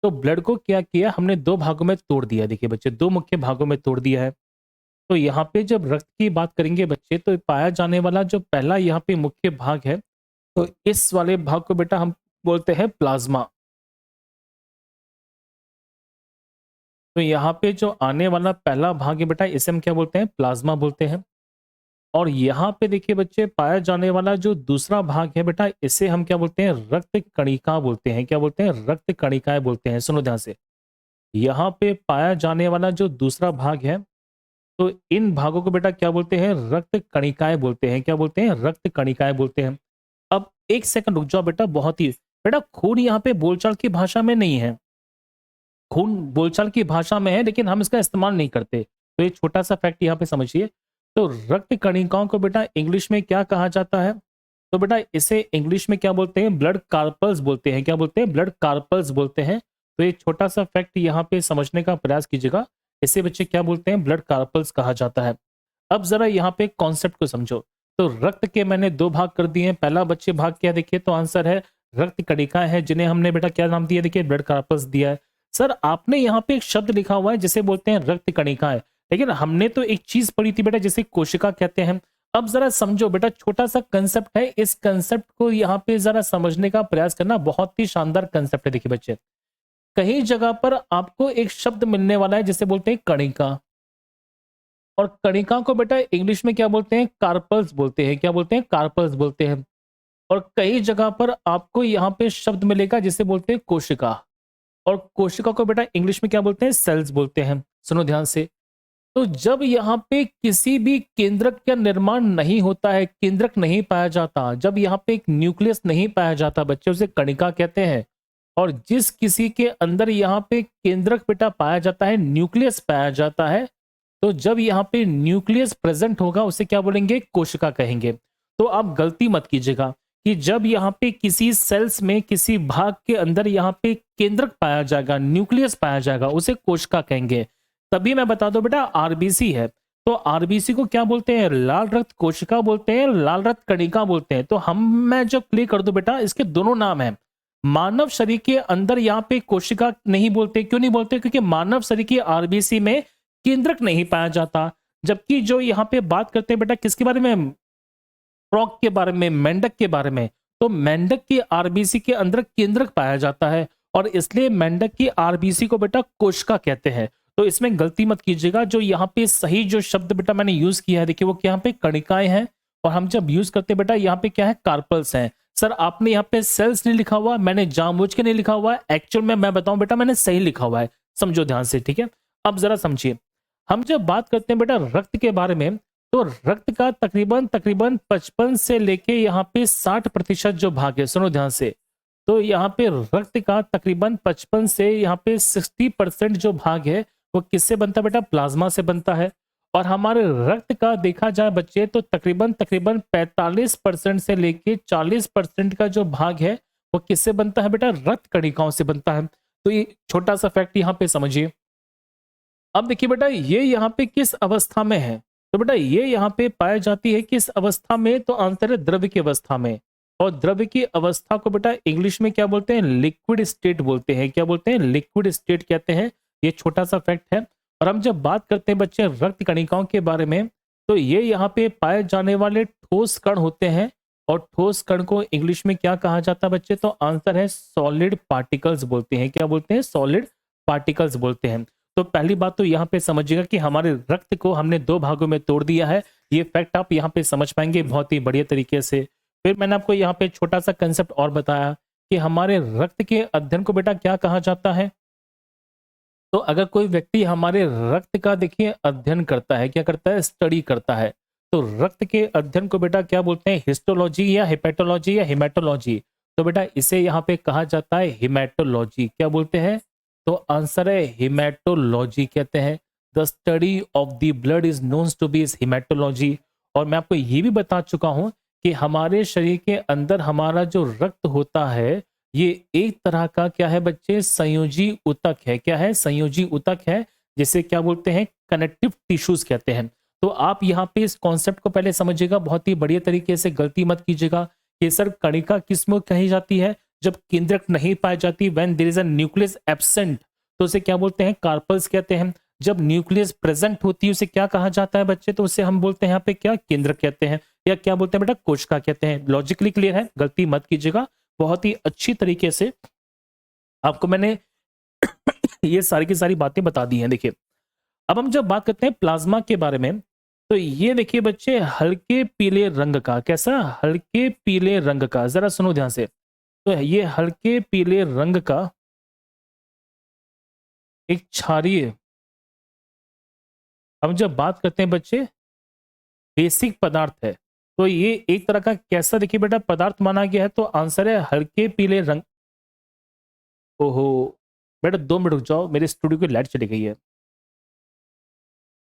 तो ब्लड को क्या किया हमने? दो भागों में तोड़ दिया। देखिए बच्चे, दो मुख्य भागों में तोड़ दिया है। तो यहाँ पे जब रक्त की बात करेंगे बच्चे, तो पाया जाने वाला जो पहला यहाँ पे मुख्य भाग है, तो इस वाले भाग को बेटा हम बोलते हैं प्लाज्मा। तो यहाँ पे जो आने वाला पहला भाग है बेटा, इसे हम क्या बोलते हैं? प्लाज्मा बोलते हैं। और यहाँ पे देखिए बच्चे, पाया जाने वाला जो दूसरा भाग है बेटा, इसे हम क्या बोलते हैं? रक्त कणिका बोलते हैं। क्या बोलते हैं? रक्त कणिकाएं बोलते हैं। सुनो ध्यान से, यहाँ पे पाया जाने वाला जो दूसरा भाग है, तो इन भागों को बेटा क्या बोलते हैं? रक्त कणिकाएं बोलते हैं। क्या बोलते हैं? रक्त कणिकाएं बोलते हैं। अब एक सेकंड रुक जाओ बेटा, बहुत ही बेटा खून यहाँ पे बोलचाल की भाषा में नहीं है। खून बोलचाल की भाषा में है लेकिन हम इसका इस्तेमाल नहीं करते। तो ये छोटा सा फैक्ट यहाँ पे समझिए। तो रक्त कणिकाओं को बेटा इंग्लिश में क्या कहा जाता है? तो बेटा इसे इंग्लिश में क्या बोलते हैं? ब्लड कार्पल्स बोलते हैं। क्या बोलते हैं? ब्लड कार्पल्स बोलते हैं। तो ये छोटा सा फैक्ट यहाँ पे समझने का प्रयास कीजिएगा। इसे बच्चे क्या बोलते हैं? ब्लड कार्पल्स कहा जाता है। अब जरा यहाँ पे कॉन्सेप्ट को समझो। तो रक्त के मैंने दो भाग कर दिए हैं। पहला बच्चे भाग क्या? देखिए तो आंसर है रक्त कणिकाएं हैं, जिन्हें हमने बेटा क्या नाम दिया? देखिए ब्लड कार्पल्स दिया है। सर आपने यहाँ पे एक शब्द लिखा हुआ है जिसे बोलते हैं रक्त कणिकाएं, लेकिन हमने तो एक चीज पढ़ी थी बेटा जिसे कोशिका कहते हैं। अब जरा समझो बेटा, छोटा सा कंसेप्ट है, इस कंसेप्ट को यहाँ पे जरा समझने का प्रयास करना। बहुत ही शानदार कंसेप्ट है। देखिए बच्चे, कहीं जगह पर आपको एक शब्द मिलने वाला है जिसे बोलते हैं कणिका, और कणिका को बेटा इंग्लिश में क्या बोलते हैं? कार्पल्स बोलते हैं। क्या बोलते हैं? कार्पल्स बोलते हैं। और कई जगह पर आपको यहाँ पे शब्द मिलेगा जिसे बोलते हैं कोशिका, और कोशिका को बेटा इंग्लिश में क्या बोलते हैं? सेल्स बोलते हैं। सुनो ध्यान से, तो जब यहाँ पे किसी भी केंद्रक का निर्माण नहीं होता है, केंद्रक नहीं पाया जाता, जब यहाँ पे एक न्यूक्लियस नहीं पाया जाता बच्चे, उसे कणिका कहते हैं। और जिस किसी के अंदर यहाँ पे केंद्रक बेटा पाया जाता है, न्यूक्लियस पाया जाता है, तो जब यहाँ पे न्यूक्लियस प्रेजेंट होगा उसे क्या बोलेंगे? कोशिका कहेंगे। तो आप गलती मत कीजिएगा कि जब यहाँ पे किसी सेल्स में किसी भाग के अंदर यहाँ पे केंद्रक पाया जाएगा, न्यूक्लियस पाया जाएगा, उसे कोशिका कहेंगे। तभी मैं बता दूं बेटा, आरबीसी है तो आरबीसी को क्या बोलते हैं? लाल रक्त कोशिका बोलते हैं, लाल रक्त कणिका बोलते हैं। तो हम मैं जो क्लियर कर दूं बेटा, इसके दोनों नाम हैं। मानव शरीर के अंदर यहाँ पे कोशिका नहीं बोलते, क्यों नहीं बोलते? क्योंकि मानव शरीर की आरबीसी में केंद्रक नहीं पाया जाता। जबकि जो यहाँ पे बात करते हैं बेटा किसके बारे में, फ्रॉग के बारे में, मेंढक के बारे में, तो मेंढक की आरबीसी के अंदर केंद्रक पाया जाता है और इसलिए मेंढक की आरबीसी को बेटा कोशिका कहते हैं। तो इसमें गलती मत कीजिएगा, जो यहाँ पे सही जो शब्द बेटा मैंने यूज किया है, देखिए वो यहाँ पे कणिकाएं हैं और हम जब यूज करते हैं बेटा यहाँ पे क्या है, कार्पल्स हैं। सर आपने यहाँ पे सेल्स नहीं लिखा हुआ, मैंने जानबूझ के नहीं लिखा हुआ है, एक्चुअल में मैं बताऊं बेटा मैंने सही लिखा हुआ है, समझो ध्यान से, ठीक है। अब जरा समझिए, हम जब बात करते हैं बेटा रक्त के बारे में, तो रक्त का तकरीबन तकरीबन 55 से लेके यहाँ पे 60% जो भाग है, सुनो ध्यान से, तो यहाँ पे रक्त का तकरीबन 55 से यहाँ पे 60% जो भाग है वो किससे बनता है बेटा, प्लाज्मा से बनता है। और हमारे रक्त का देखा जाए बच्चे तो तकरीबन तकरीबन 45% से लेके 40% का जो भाग है वो किससे बनता है बेटा, रक्त कणिकाओं से बनता है। तो ये छोटा सा फैक्ट यहाँ पे समझिए। अब देखिए बेटा ये यहाँ पे किस अवस्था में है, तो बेटा ये यहाँ पे पाई जाती है किस अवस्था में, तो आंसर है द्रव्य की अवस्था में। और द्रव्य की अवस्था को बेटा इंग्लिश में क्या बोलते हैं, लिक्विड स्टेट बोलते हैं। क्या बोलते हैं, लिक्विड स्टेट कहते हैं। ये छोटा सा फैक्ट है। और हम जब बात करते हैं बच्चे रक्त कणिकाओं के बारे में, तो ये यहाँ पे पाए जाने वाले ठोस कण होते हैं और ठोस कण को इंग्लिश में क्या कहा जाता है बच्चे, तो आंसर है सॉलिड पार्टिकल्स बोलते हैं। क्या बोलते हैं, सॉलिड पार्टिकल्स बोलते हैं। तो पहली बात तो यहाँ पे समझिएगा कि हमारे रक्त को हमने दो भागों में तोड़ दिया है। ये फैक्ट आप यहाँ पे समझ पाएंगे बहुत ही बढ़िया तरीके से। फिर मैंने आपको यहाँ पे छोटा सा कंसेप्ट और बताया कि हमारे रक्त के अध्ययन को बेटा क्या कहा जाता है। तो अगर कोई व्यक्ति हमारे रक्त का देखिए अध्ययन करता है, क्या करता है, स्टडी करता है, तो रक्त के अध्ययन को बेटा क्या बोलते हैं, हिस्टोलॉजी या हेपेटोलॉजी या हिमेटोलॉजी। तो बेटा इसे यहाँ पे कहा जाता है हिमेटोलॉजी। क्या बोलते हैं, तो आंसर है हिमेटोलॉजी कहते हैं। The study of the blood is known to be is haematology. और मैं आपको ये भी बता चुका हूं कि हमारे शरीर के अंदर हमारा जो रक्त होता है ये एक तरह का क्या है बच्चे, संयोजी ऊतक है। क्या है, संयोजी ऊतक है, जिसे क्या बोलते हैं, कनेक्टिव टिश्यूज कहते हैं। तो आप यहाँ पे इस कॉन्सेप्ट को पहले समझिएगा बहुत ही बढ़िया तरीके से, गलती मत कीजिएगा कि सर कणिका किसमें कही जाती है, जब केंद्रक नहीं पाई जाती, when there is a nucleus absent, तो उसे क्या बोलते हैं, कार्पल्स कहते हैं। जब न्यूक्लियस प्रेजेंट होती है उसे क्या कहा जाता है बच्चे, तो उसे हम बोलते हैं यहाँ पे क्या, केंद्रक कहते हैं, या क्या बोलते हैं बेटा, कोशिका कहते हैं। लॉजिकली क्लियर है, गलती मत कीजिएगा, बहुत ही अच्छी तरीके से आपको मैंने ये सारी की सारी बातें बता दी हैं। देखिए अब हम जब बात करते हैं प्लाज्मा के बारे में, तो ये देखिए बच्चे हल्के पीले रंग का, कैसा, हल्के पीले रंग का, जरा सुनो ध्यान से, तो ये हल्के पीले रंग का एक क्षारीय, हम जब बात करते हैं बच्चे बेसिक पदार्थ है, तो ये एक तरह का कैसा देखिए बेटा पदार्थ माना गया है, तो आंसर है हल्के पीले रंग। ओहो बेटा 2 मिनट रुक जाओ, मेरे स्टूडियो की लाइट चली गई है।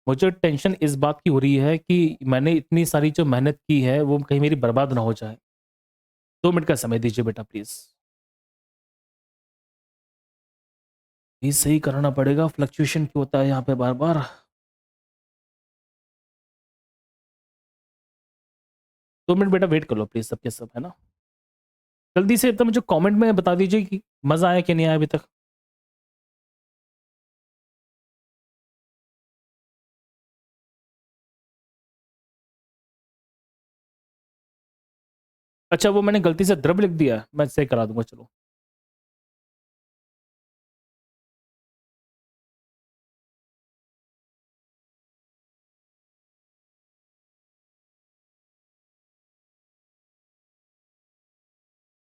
मुझे टेंशन इस बात की हो रही है कि मैंने इतनी सारी जो मेहनत की है वो कहीं मेरी बर्बाद ना हो जाए। 2 मिनट का समय दीजिए बेटा प्लीज, ये सही कराना पड़ेगा, फ्लक्चुएशन क्यों होता है यहाँ पे बार बार। 2 मिनट बेटा वेट कर लो प्लीज, सबके सब, है ना। जल्दी से तो मुझे कमेंट में बता दीजिए कि मजा आया कि नहीं आया अभी तक। अच्छा वो मैंने गलती से द्रव लिख दिया, मैं सही करा दूंगा, चलो।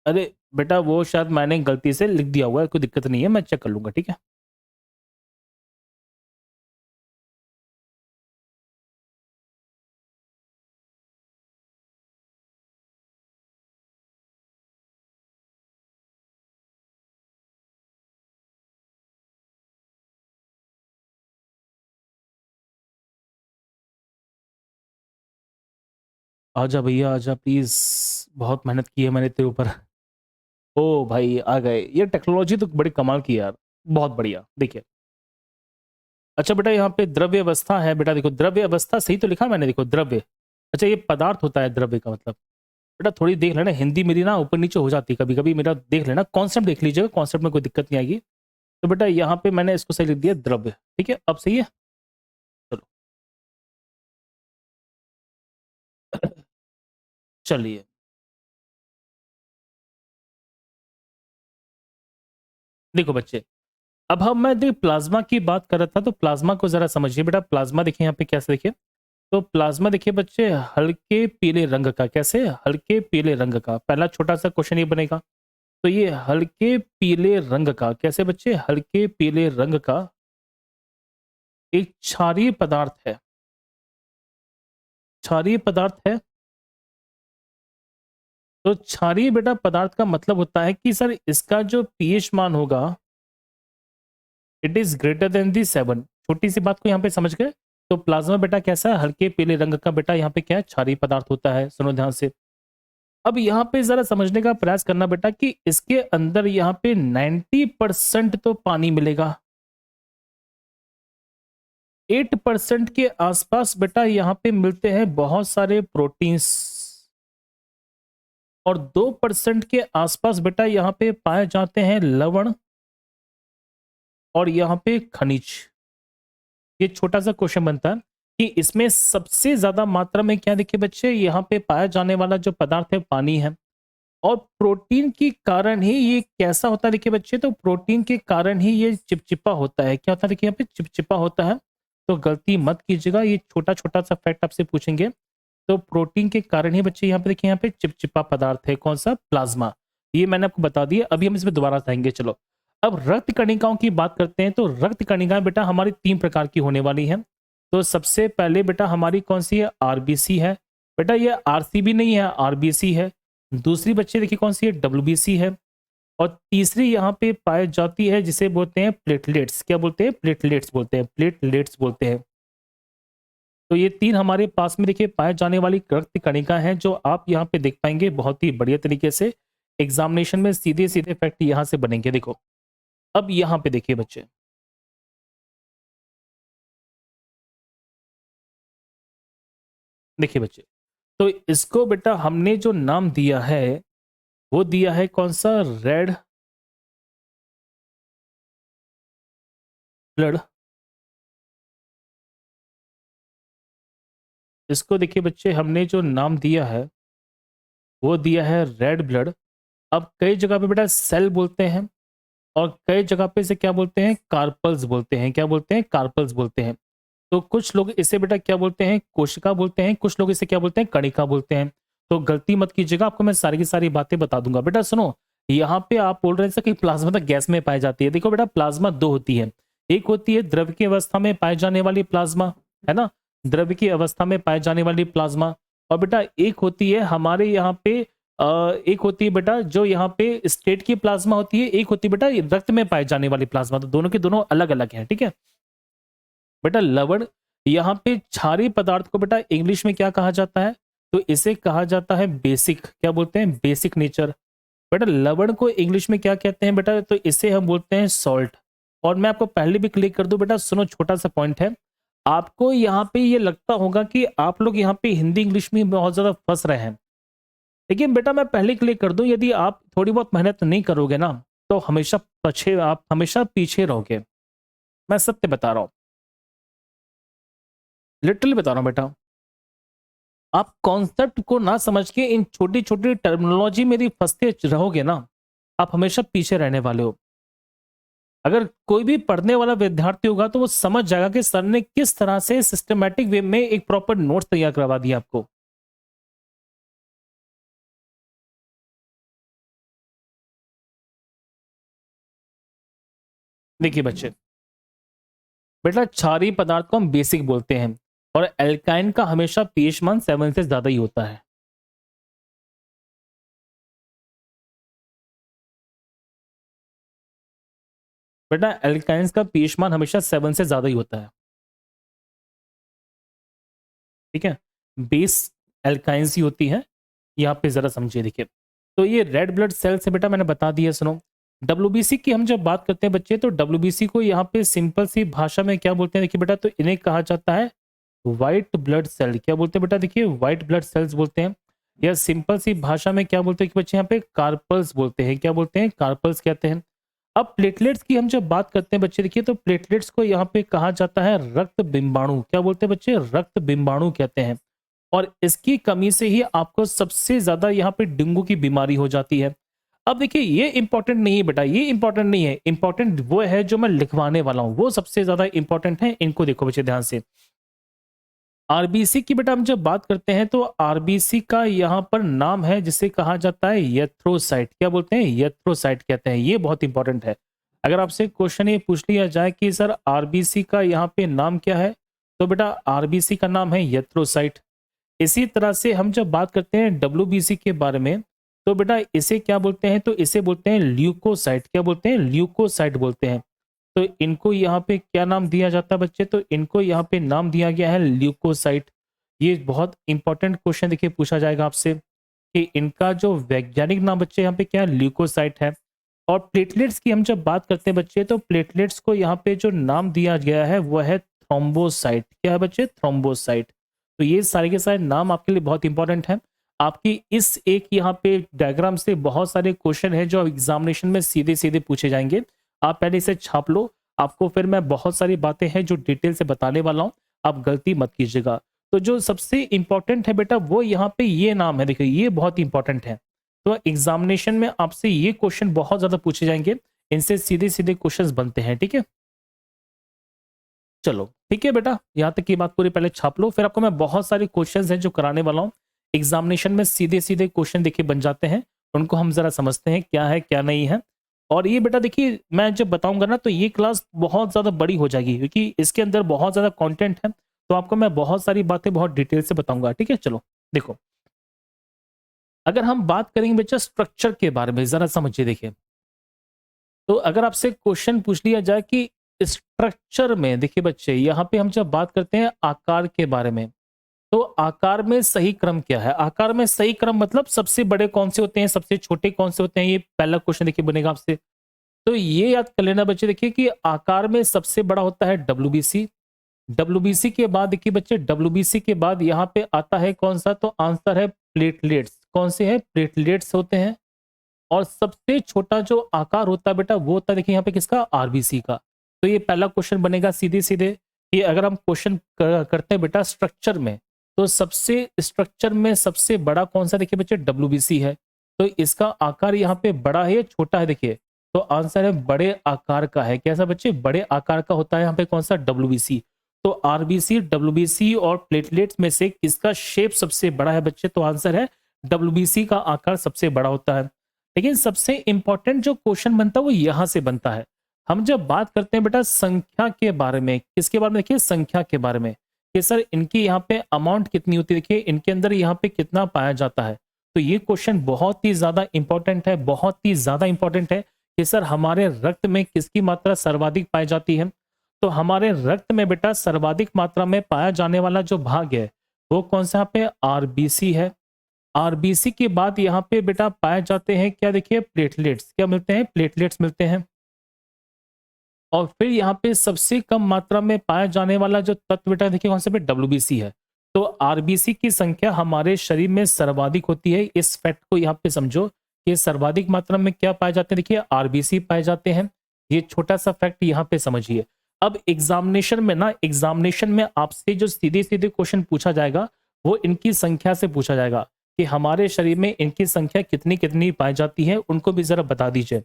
अरे बेटा वो शायद मैंने गलती से लिख दिया हुआ है, कोई दिक्कत नहीं है, मैं चेक कर लूंगा, ठीक है। आजा भैया आजा प्लीज, बहुत मेहनत की है मैंने तेरे ऊपर। ओ भाई आ गए, ये टेक्नोलॉजी तो बड़ी कमाल की है यार, बहुत बढ़िया। देखिए अच्छा बेटा यहाँ पे द्रव्य अवस्था है बेटा, देखो द्रव्य अवस्था सही तो लिखा मैंने, देखो द्रव्य, अच्छा ये पदार्थ होता है द्रव्य का मतलब। बेटा थोड़ी देख लेना, हिंदी मेरी ना ऊपर नीचे हो जाती है कभी कभी, मेरा देख लेना, कॉन्सेप्ट देख लीजिएगा, कॉन्सेप्ट में कोई दिक्कत नहीं आएगी। तो बेटा यहाँ पे मैंने इसको सही लिख दिया द्रव्य, ठीक है, अब सही है। चलो चलिए, देखो बच्चे, अब हम मैं देख प्लाज्मा की बात कर रहा था, तो प्लाज्मा को जरा समझिए बेटा। प्लाज्मा देखिए यहाँ पे कैसे, देखिए तो प्लाज्मा देखिए बच्चे, हल्के पीले रंग का, कैसे हल्के पीले रंग का, पहला छोटा सा क्वेश्चन ये बनेगा। तो ये हल्के पीले रंग का, कैसे बच्चे, हल्के पीले रंग का एक क्षारीय पदार्थ है, क्षारीय पदार्थ है। तो क्षारीय बेटा पदार्थ का मतलब होता है कि सर इसका जो पीएच मान होगा, इट इज ग्रेटर देन दी 7। छोटी सी बात को यहाँ पे समझ गए। तो प्लाज्मा बेटा कैसा है, हल्के पीले रंग का, बेटा यहाँ पे क्या है, क्षारीय पदार्थ होता है, सुनो ध्यान से। अब यहाँ पे जरा समझने का प्रयास करना बेटा कि इसके अंदर यहाँ पे 90% तो पानी मिलेगा, 8% के आसपास बेटा यहाँ पे मिलते हैं बहुत सारे प्रोटीन्स, और 2% के आसपास बेटा यहाँ पे पाए जाते हैं लवण और यहाँ पे खनिज। ये छोटा सा क्वेश्चन बनता है कि इसमें सबसे ज्यादा मात्रा में क्या देखिए बच्चे, यहाँ पे पाया जाने वाला जो पदार्थ है पानी है। और प्रोटीन के कारण ही ये कैसा होता है देखिए बच्चे, तो प्रोटीन के कारण ही ये चिपचिपा होता है। क्या होता है देखिए यहाँ पे, चिपचिपा होता है। तो गलती मत कीजिएगा, ये छोटा छोटा सा फैक्ट आपसे पूछेंगे। तो प्रोटीन के कारण ही बच्चे यहाँ पे देखिए, यहाँ पे चिपचिपा पदार्थ है कौन सा, प्लाज्मा। ये मैंने आपको बता दिया, अभी हम इसमें दोबारा आएंगे। चलो अब रक्त कणिकाओं की बात करते हैं। तो रक्त कणिकाएं बेटा हमारी 3 प्रकार की होने वाली हैं। तो सबसे पहले बेटा हमारी कौन सी है, आरबीसी है। बेटा ये आरसीबी नहीं है, आरबीसी है। दूसरी बच्चे देखिए कौन सी है, डब्ल्यूबीसी है। और तीसरी यहाँ पे पाई जाती है जिसे बोलते हैं प्लेटलेट्स। क्या बोलते हैं, प्लेटलेट्स बोलते हैं, प्लेटलेट्स बोलते हैं। तो ये 3 हमारे पास में देखिए पाए जाने वाली रक्त कणिका है, जो आप यहाँ पे देख पाएंगे बहुत ही बढ़िया तरीके से। एग्जामिनेशन में सीधे सीधे फैक्ट यहाँ से बनेंगे। देखो अब यहाँ पे देखिए बच्चे, देखिए बच्चे, तो इसको बेटा हमने जो नाम दिया है वो दिया है कौन सा, रेड ब्लड। इसको देखिए बच्चे हमने जो नाम दिया है वो दिया है रेड ब्लड। अब कई जगह पे बेटा सेल बोलते हैं, और कई जगह पे इसे क्या बोलते हैं, कार्पल्स बोलते हैं। क्या बोलते हैं, कार्पल्स बोलते हैं। तो कुछ लोग इसे बेटा क्या बोलते हैं, कोशिका बोलते हैं, कुछ लोग इसे क्या बोलते हैं, कणिका बोलते हैं। तो गलती मत कीजिएगा, आपको मैं सारी की सारी बातें बता दूंगा। बेटा सुनो, यहाँ पे आप बोल रहे हैं कि प्लाज्मा तो गैस में पाई जाती है। देखो बेटा प्लाज्मा 2 होती है, एक होती है द्रव की अवस्था में पाए जाने वाली प्लाज्मा, है ना, द्रव की अवस्था में पाए जाने वाली प्लाज्मा। और बेटा एक होती है हमारे यहाँ पे एक होती है बेटा जो यहाँ पे स्टेट की प्लाज्मा होती है, एक होती है बेटा रक्त में पाए जाने वाली प्लाज्मा। तो दोनों के दोनों अलग अलग हैं, ठीक है। बेटा लवण, यहाँ पे क्षारीय पदार्थ को बेटा इंग्लिश में क्या कहा जाता है, तो इसे कहा जाता है बेसिक। क्या बोलते हैं, बेसिक नेचर। बेटा लवण को इंग्लिश में क्या कहते हैं बेटा, तो इसे हम बोलते हैं सॉल्ट। और मैं आपको पहले भी क्लिक कर दूं बेटा, सुनो छोटा सा पॉइंट है। आपको यहाँ पे ये लगता होगा कि आप लोग यहाँ पे हिंदी इंग्लिश में बहुत ज्यादा फंस रहे हैं, लेकिन बेटा मैं पहले क्लिक कर दूं, यदि आप थोड़ी बहुत मेहनत नहीं करोगे ना, तो हमेशा पीछे, आप हमेशा पीछे रहोगे। मैं सत्य बता रहा हूं, लिटरली बता रहा हूं बेटा। आप कॉन्सेप्ट को ना समझ के इन छोटी छोटी टर्मिनोलॉजी में यदि फंसते रहोगे ना, आप हमेशा पीछे रहने वाले हो। अगर कोई भी पढ़ने वाला विद्यार्थी होगा तो वो समझ जाएगा कि सर ने किस तरह से सिस्टमैटिक वे में एक प्रॉपर नोट्स तैयार करवा दिया आपको। देखिए बच्चे, बेटा क्षारीय पदार्थ को हम बेसिक बोलते हैं, और एल्काइन का हमेशा पीएच मान 7 से ज्यादा ही होता है। बेटा एल्काइंस का पीएच मान हमेशा 7 से ज्यादा ही होता है, ठीक है। बेस एल्काइंस ही होती है, यहाँ पे जरा समझिए। देखिए तो ये रेड ब्लड सेल से बेटा मैंने बता दिया, सुनो। डब्ल्यूबीसी की हम जब बात करते हैं बच्चे, तो डब्ल्यूबीसी को यहाँ पे सिंपल सी भाषा में क्या बोलते हैं देखिए बेटा, तो इन्हें कहा जाता है व्हाइट ब्लड सेल। क्या बोलते हैं बेटा, देखिए व्हाइट ब्लड सेल्स बोलते हैं। या सिंपल सी भाषा में क्या बोलते हैं कि बच्चे यहाँ पे कार्पल्स बोलते हैं। क्या बोलते हैं? कार्पल्स कहते हैं। अब प्लेटलेट्स की हम जब बात करते हैं बच्चे, देखिए तो प्लेटलेट्स को यहाँ पे कहा जाता है रक्त बिंबाणु। क्या बोलते हैं बच्चे? रक्त बिंबाणु कहते हैं। और इसकी कमी से ही आपको सबसे ज्यादा यहाँ पे डेंगू की बीमारी हो जाती है। अब देखिए ये इंपॉर्टेंट नहीं है बेटा, ये इंपॉर्टेंट नहीं है। इंपॉर्टेंट वो है जो मैं लिखवाने वाला हूं, वो सबसे ज्यादा इंपॉर्टेंट है। इनको देखो बच्चे ध्यान से। आरबीसी की बेटा हम जब बात करते हैं तो आरबीसी का यहाँ पर नाम है जिसे कहा जाता है एरिथ्रोसाइट। क्या बोलते हैं? एरिथ्रोसाइट कहते हैं। ये बहुत इंपॉर्टेंट है। अगर आपसे क्वेश्चन ये पूछ लिया जाए कि सर आरबीसी का यहाँ पे नाम क्या है, तो बेटा आरबीसी का नाम है एरिथ्रोसाइट। इसी तरह से हम जब बात करते हैं डब्ल्यूबीसी के बारे में, तो बेटा इसे क्या बोलते हैं? तो इसे बोलते हैं ल्यूकोसाइट। क्या बोलते हैं? ल्यूकोसाइट बोलते हैं। तो इनको यहाँ पे क्या नाम दिया जाता है बच्चे? तो इनको यहाँ पे नाम दिया गया है ल्यूकोसाइट। ये बहुत इंपॉर्टेंट क्वेश्चन देखिए पूछा जाएगा आपसे कि इनका जो वैज्ञानिक नाम बच्चे यहाँ पे क्या है? ल्यूकोसाइट है। और प्लेटलेट्स की हम जब बात करते हैं बच्चे, तो प्लेटलेट्स को यहाँ पे जो नाम दिया गया है वो है थ्रोम्बोसाइट। क्या है बच्चे? थ्रोम्बोसाइट। तो ये सारे के सारे नाम आपके लिए बहुत इंपॉर्टेंट है। आपकी इस एक यहाँ पे डायग्राम से बहुत सारे क्वेश्चन है जो एग्जामिनेशन में सीधे सीधे पूछे जाएंगे। आप पहले इसे छाप लो। आपको फिर मैं बहुत सारी बातें हैं जो डिटेल से बताने वाला हूँ, आप गलती मत कीजिएगा। तो जो सबसे इंपॉर्टेंट है बेटा वो यहाँ पे ये नाम है, देखिए ये बहुत इंपॉर्टेंट है। तो एग्जामिनेशन में आपसे ये क्वेश्चन बहुत ज्यादा पूछे जाएंगे। इनसे सीधे सीधे क्वेश्चंस बनते हैं। ठीक है, चलो ठीक है बेटा, यहाँ तक की बात पूरी पहले छाप लो। फिर आपको मैं बहुत सारे क्वेश्चंस हैं जो कराने वाला हूँ। एग्जामिनेशन में सीधे सीधे क्वेश्चन देखिए बन जाते हैं। उनको हम जरा समझते हैं क्या है क्या नहीं है। और ये बेटा देखिए मैं जब बताऊंगा ना तो ये क्लास बहुत ज्यादा बड़ी हो जाएगी क्योंकि इसके अंदर बहुत ज्यादा कंटेंट है। तो आपको मैं बहुत सारी बातें बहुत डिटेल से बताऊंगा। ठीक है, चलो देखो, अगर हम बात करेंगे बच्चा स्ट्रक्चर के बारे में, जरा समझिए। देखिए तो अगर आपसे क्वेश्चन पूछ लिया जाए कि स्ट्रक्चर में, देखिए बच्चे यहाँ पे हम जब बात करते हैं आकार के बारे में, तो आकार में सही क्रम क्या है? आकार में सही क्रम मतलब सबसे बड़े कौन से होते हैं, सबसे छोटे कौन से होते हैं, ये पहला क्वेश्चन देखिए बनेगा आपसे। तो ये याद कर लेना बच्चे, देखिए कि आकार में सबसे बड़ा होता है डब्ल्यूबीसी। डब्ल्यूबीसी के बाद देखिए बच्चे, डब्ल्यूबीसी के बाद यहाँ पे आता है कौन सा? तो आंसर है प्लेटलेट्स। कौन से हैं? प्लेटलेट्स होते हैं। और सबसे छोटा जो आकार होता है बेटा वो होता है, देखिए यहाँ पे किसका? आरबीसी का। तो ये पहला क्वेश्चन बनेगा सीधे सीधे कि अगर हम क्वेश्चन करते हैं बेटा स्ट्रक्चर में, तो सबसे स्ट्रक्चर में सबसे बड़ा कौन सा? देखिए बच्चे डब्ल्यूबीसी है। तो इसका आकार यहाँ पे बड़ा है या छोटा है? देखिए तो आंसर है बड़े आकार का है। कैसा बच्चे? बड़े आकार का होता है यहाँ पे कौन सा? डब्ल्यूबीसी। तो आरबीसी, डब्ल्यूबीसी और प्लेटलेट्स में से किसका शेप सबसे बड़ा है बच्चे? तो आंसर है डब्ल्यूबीसी का आकार सबसे बड़ा होता है। लेकिन सबसे इंपॉर्टेंट जो क्वेश्चन बनता है वो यहां से बनता है। हम जब बात करते हैं बेटा संख्या के बारे में, किसके बारे में? देखिए संख्या के बारे में कि सर इनकी यहाँ पे अमाउंट कितनी होती है, देखिए इनके अंदर यहाँ पे कितना पाया जाता है। तो ये क्वेश्चन बहुत ही ज्यादा इंपॉर्टेंट है, बहुत ही ज्यादा इंपॉर्टेंट है कि सर हमारे रक्त में किसकी मात्रा सर्वाधिक पाई जाती है। तो हमारे रक्त में बेटा सर्वाधिक मात्रा में पाया जाने वाला जो भाग है वो कौन सा? यहाँ पे आरबीसी है। आरबीसी के बाद यहाँ पे बेटा पाए जाते हैं क्या? देखिए प्लेटलेट्स। क्या मिलते हैं? प्लेटलेट्स मिलते हैं। और फिर यहाँ पे सबसे कम मात्रा में पाया जाने वाला जो तत्व बेटा देखिए कौन सा? पे डब्ल्यूबीसी है। तो आरबीसी की संख्या हमारे शरीर में सर्वाधिक होती है। इस फैक्ट को यहाँ पे समझो कि सर्वाधिक मात्रा में क्या पाए जाते हैं? देखिए आरबीसी पाए जाते हैं। ये छोटा सा फैक्ट यहाँ पे समझिए। अब एग्जामिनेशन में ना, एग्जामिनेशन में आपसे जो सीधे सीधे क्वेश्चन पूछा जाएगा वो इनकी संख्या से पूछा जाएगा कि हमारे शरीर में इनकी संख्या कितनी कितनी पाई जाती है। उनको भी जरा बता दीजिए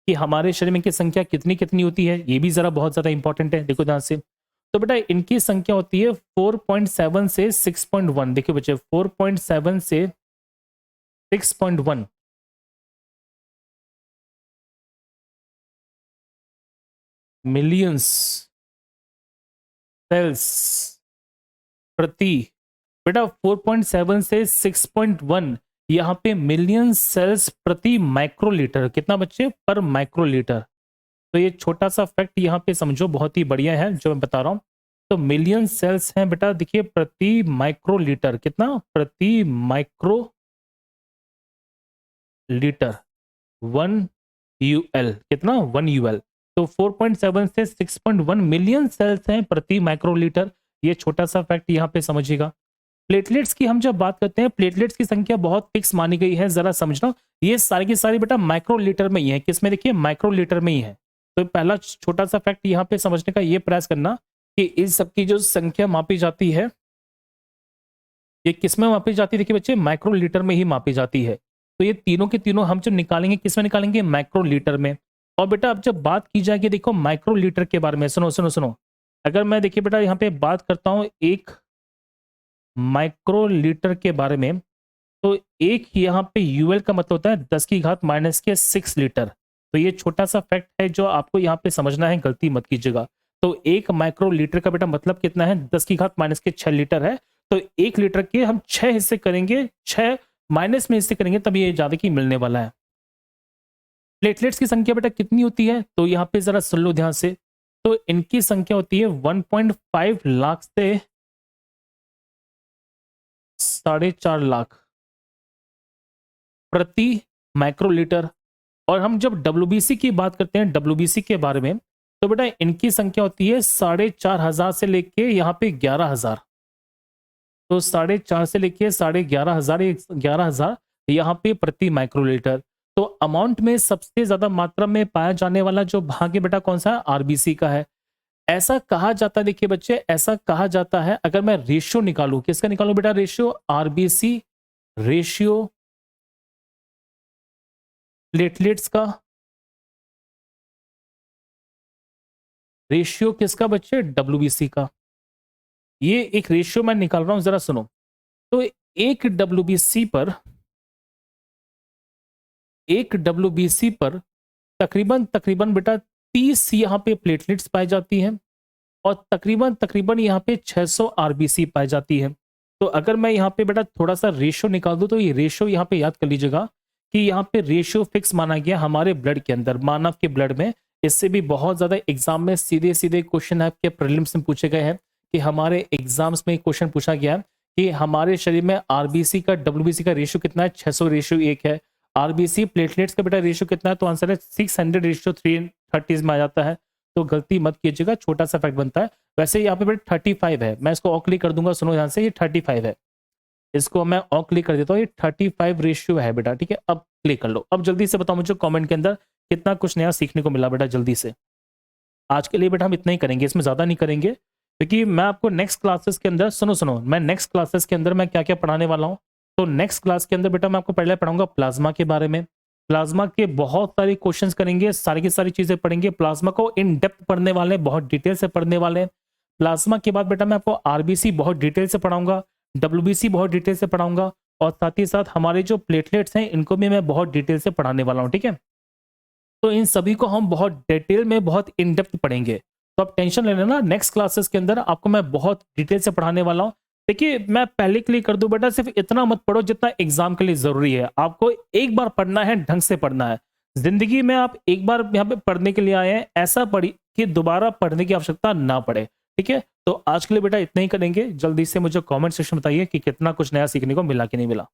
कि हमारे शरीर में इनकी संख्या कितनी कितनी होती है। ये भी जरा बहुत ज्यादा इंपॉर्टेंट है, देखो ध्यान से। तो बेटा इनकी संख्या होती है 4.7 से 6.1। देखिए बच्चे 4.7 से 6.1 मिलियंस सेल्स प्रति, बेटा 4.7 से 6.1 यहाँ पे मिलियन सेल्स प्रति माइक्रोलीटर। कितना बच्चे? पर माइक्रोलीटर। तो ये छोटा सा फैक्ट यहाँ पे समझो, बहुत ही बढ़िया है जो मैं बता रहा हूँ। तो मिलियन सेल्स हैं बेटा देखिए प्रति माइक्रोलीटर। कितना? प्रति माइक्रो लीटर। 1 यूएल। कितना? 1 यूएल। तो 4.7 से 6.1 मिलियन सेल्स हैं प्रति माइक्रोलीटर। ये छोटा सा फैक्ट यहाँ पे समझिएगा। प्लेटलेट्स की हम जब बात करते हैं, प्लेटलेट्स की संख्या बहुत फिक्स मानी गई है, जरा समझना। ये सारी की सारी बेटा माइक्रोलीटर में ही है। किसमें? देखिए माइक्रोलीटर में ही है। तो पहला छोटा सा फैक्ट यहाँ पे समझने का ये प्रयास करना कि इस सब की जो संख्या मापी जाती है, ये किसमें मापी जाती है? देखिए बच्चे, माइक्रोलीटर में ही मापी जाती है। तो ये तीनों के तीनों हम जो निकालेंगे, किसमें निकालेंगे? माइक्रोलीटर में। और बेटा अब जब बात की जाएगी, देखो माइक्रोलीटर के बारे में, सुनो सुनो सुनो। अगर मैं देखिए बेटा यहाँ पे बात करता हूँ एक माइक्रोलीटर के बारे में, तो एक यहाँ पे यूएल का मतलब होता है 10 की घात माइनस के 6 लीटर। तो ये छोटा सा फैक्ट है जो आपको यहाँ पे समझना है, गलती मत कीजिएगा। तो एक माइक्रोलीटर का बेटा मतलब कितना है? 10 की घात माइनस के 6 लीटर है। तो 1 लीटर के हम 6 हिस्से करेंगे, 6 माइनस में हिस्से करेंगे, तब ये ज्यादा की मिलने वाला है। प्लेटलेट्स की संख्या बेटा कितनी होती है? तो यहाँ पे जरा सुन लो ध्यान से। तो इनकी संख्या होती है 1.5 लाख से 4.5 लाख प्रति माइक्रोलीटर। और हम जब डब्ल्यूबीसी की बात करते हैं, डब्ल्यूबीसी के बारे में, तो बेटा इनकी संख्या होती है 4,500 से लेके यहाँ पे 11,000। तो 4,500 से लेके 11,500, 11,000 यहाँ पे प्रति माइक्रोलीटर। तो अमाउंट में सबसे ज्यादा मात्रा में पाया जाने वाला जो भाग है बेटा कौन सा है? आरबीसी का है। ऐसा कहा जाता है, देखिए बच्चे, ऐसा कहा जाता है, अगर मैं रेशियो निकालूं, किसका निकालूं बेटा? रेशियो, आरबीसी रेशियो प्लेटलेट्स का, रेशियो किसका बच्चे? डब्ल्यूबीसी का। ये एक रेशियो मैं निकाल रहा हूं, जरा सुनो। तो एक डब्ल्यूबीसी पर, एक डब्ल्यूबीसी पर तकरीबन तकरीबन बेटा 30 यहाँ पे प्लेटलेट्स पाई जाती हैं, और तकरीबन तकरीबन यहाँ पे 600 आरबीसी पाई जाती है। तो अगर मैं यहाँ पे बेटा थोड़ा सा रेशियो निकाल दूं, तो ये रेशियो यहाँ पे याद कर लीजिएगा कि यहाँ पे रेशियो फिक्स माना गया हमारे ब्लड के अंदर, मानव के ब्लड में। इससे भी बहुत ज्यादा एग्जाम में सीधे सीधे क्वेश्चन आपके प्रीलिम्स में पूछे गए हैं, कि हमारे एग्जाम्स में क्वेश्चन पूछा गया है कि हमारे शरीर में आरबीसी का डब्ल्यूबीसी का रेशियो कितना है? 600 रेशियो 1 है। आरबीसी प्लेटलेट्स का बेटा रेशियो कितना है? तो आंसर है 600 रेशियो 330 में आ जाता है। तो गलती मत कीजिएगा, छोटा सा फैक्ट बनता है। वैसे यहाँ पे बेटा 35 है, मैं इसको ऑक्ली कर दूंगा, सुनो ध्यान से, ये 35 है। इसको मैं ऑक्ली कर देता हूँ, ये 35 रेशियो है बेटा, ठीक है। अब क्लिक कर लो। अब जल्दी से बताओ मुझे कमेंट के अंदर कितना कुछ नया सीखने को मिला बेटा, जल्दी से। आज के लिए बेटा हम इतना ही करेंगे, इसमें ज्यादा नहीं करेंगे, क्योंकि मैं आपको नेक्स्ट क्लासेस के अंदर, सुनो सुनो, मैं नेक्स्ट क्लासेस के अंदर मैं क्या क्या पढ़ाने वाला हूँ। तो नेक्स्ट क्लास के अंदर बेटा मैं आपको पहले पढ़ाऊंगा प्लाज्मा के बारे में। प्लाज्मा के बहुत सारे क्वेश्चंस करेंगे, सारी की सारी चीजें पढ़ेंगे। प्लाज्मा को इन डेप्थ पढ़ने वाले, बहुत डिटेल से पढ़ने वाले। प्लाज्मा के बाद बेटा मैं आपको आरबीसी बहुत डिटेल से पढ़ाऊंगा, डब्ल्यूबीसी बहुत डिटेल से पढ़ाऊंगा, और साथ ही साथ हमारे जो प्लेटलेट्स हैं इनको भी मैं बहुत डिटेल से पढ़ाने वाला हूँ, ठीक है। तो इन सभी को हम बहुत डिटेल में, बहुत इन डेप्थ पढ़ेंगे। तो आप टेंशन ले लेना, नेक्स्ट क्लासेस के अंदर आपको मैं बहुत डिटेल से पढ़ाने वाला हूँ। देखिए मैं पहले के लिए कर दूं बेटा, सिर्फ इतना मत पढ़ो जितना एग्जाम के लिए जरूरी है। आपको एक बार पढ़ना है, ढंग से पढ़ना है। जिंदगी में आप एक बार यहाँ पे पढ़ने के लिए आए हैं, ऐसा पढ़ी कि दोबारा पढ़ने की आवश्यकता ना पड़े, ठीक है। तो आज के लिए बेटा इतना ही करेंगे। जल्दी से मुझे कमेंट सेक्शन में बताइए कि कितना कुछ नया सीखने को मिला कि नहीं मिला।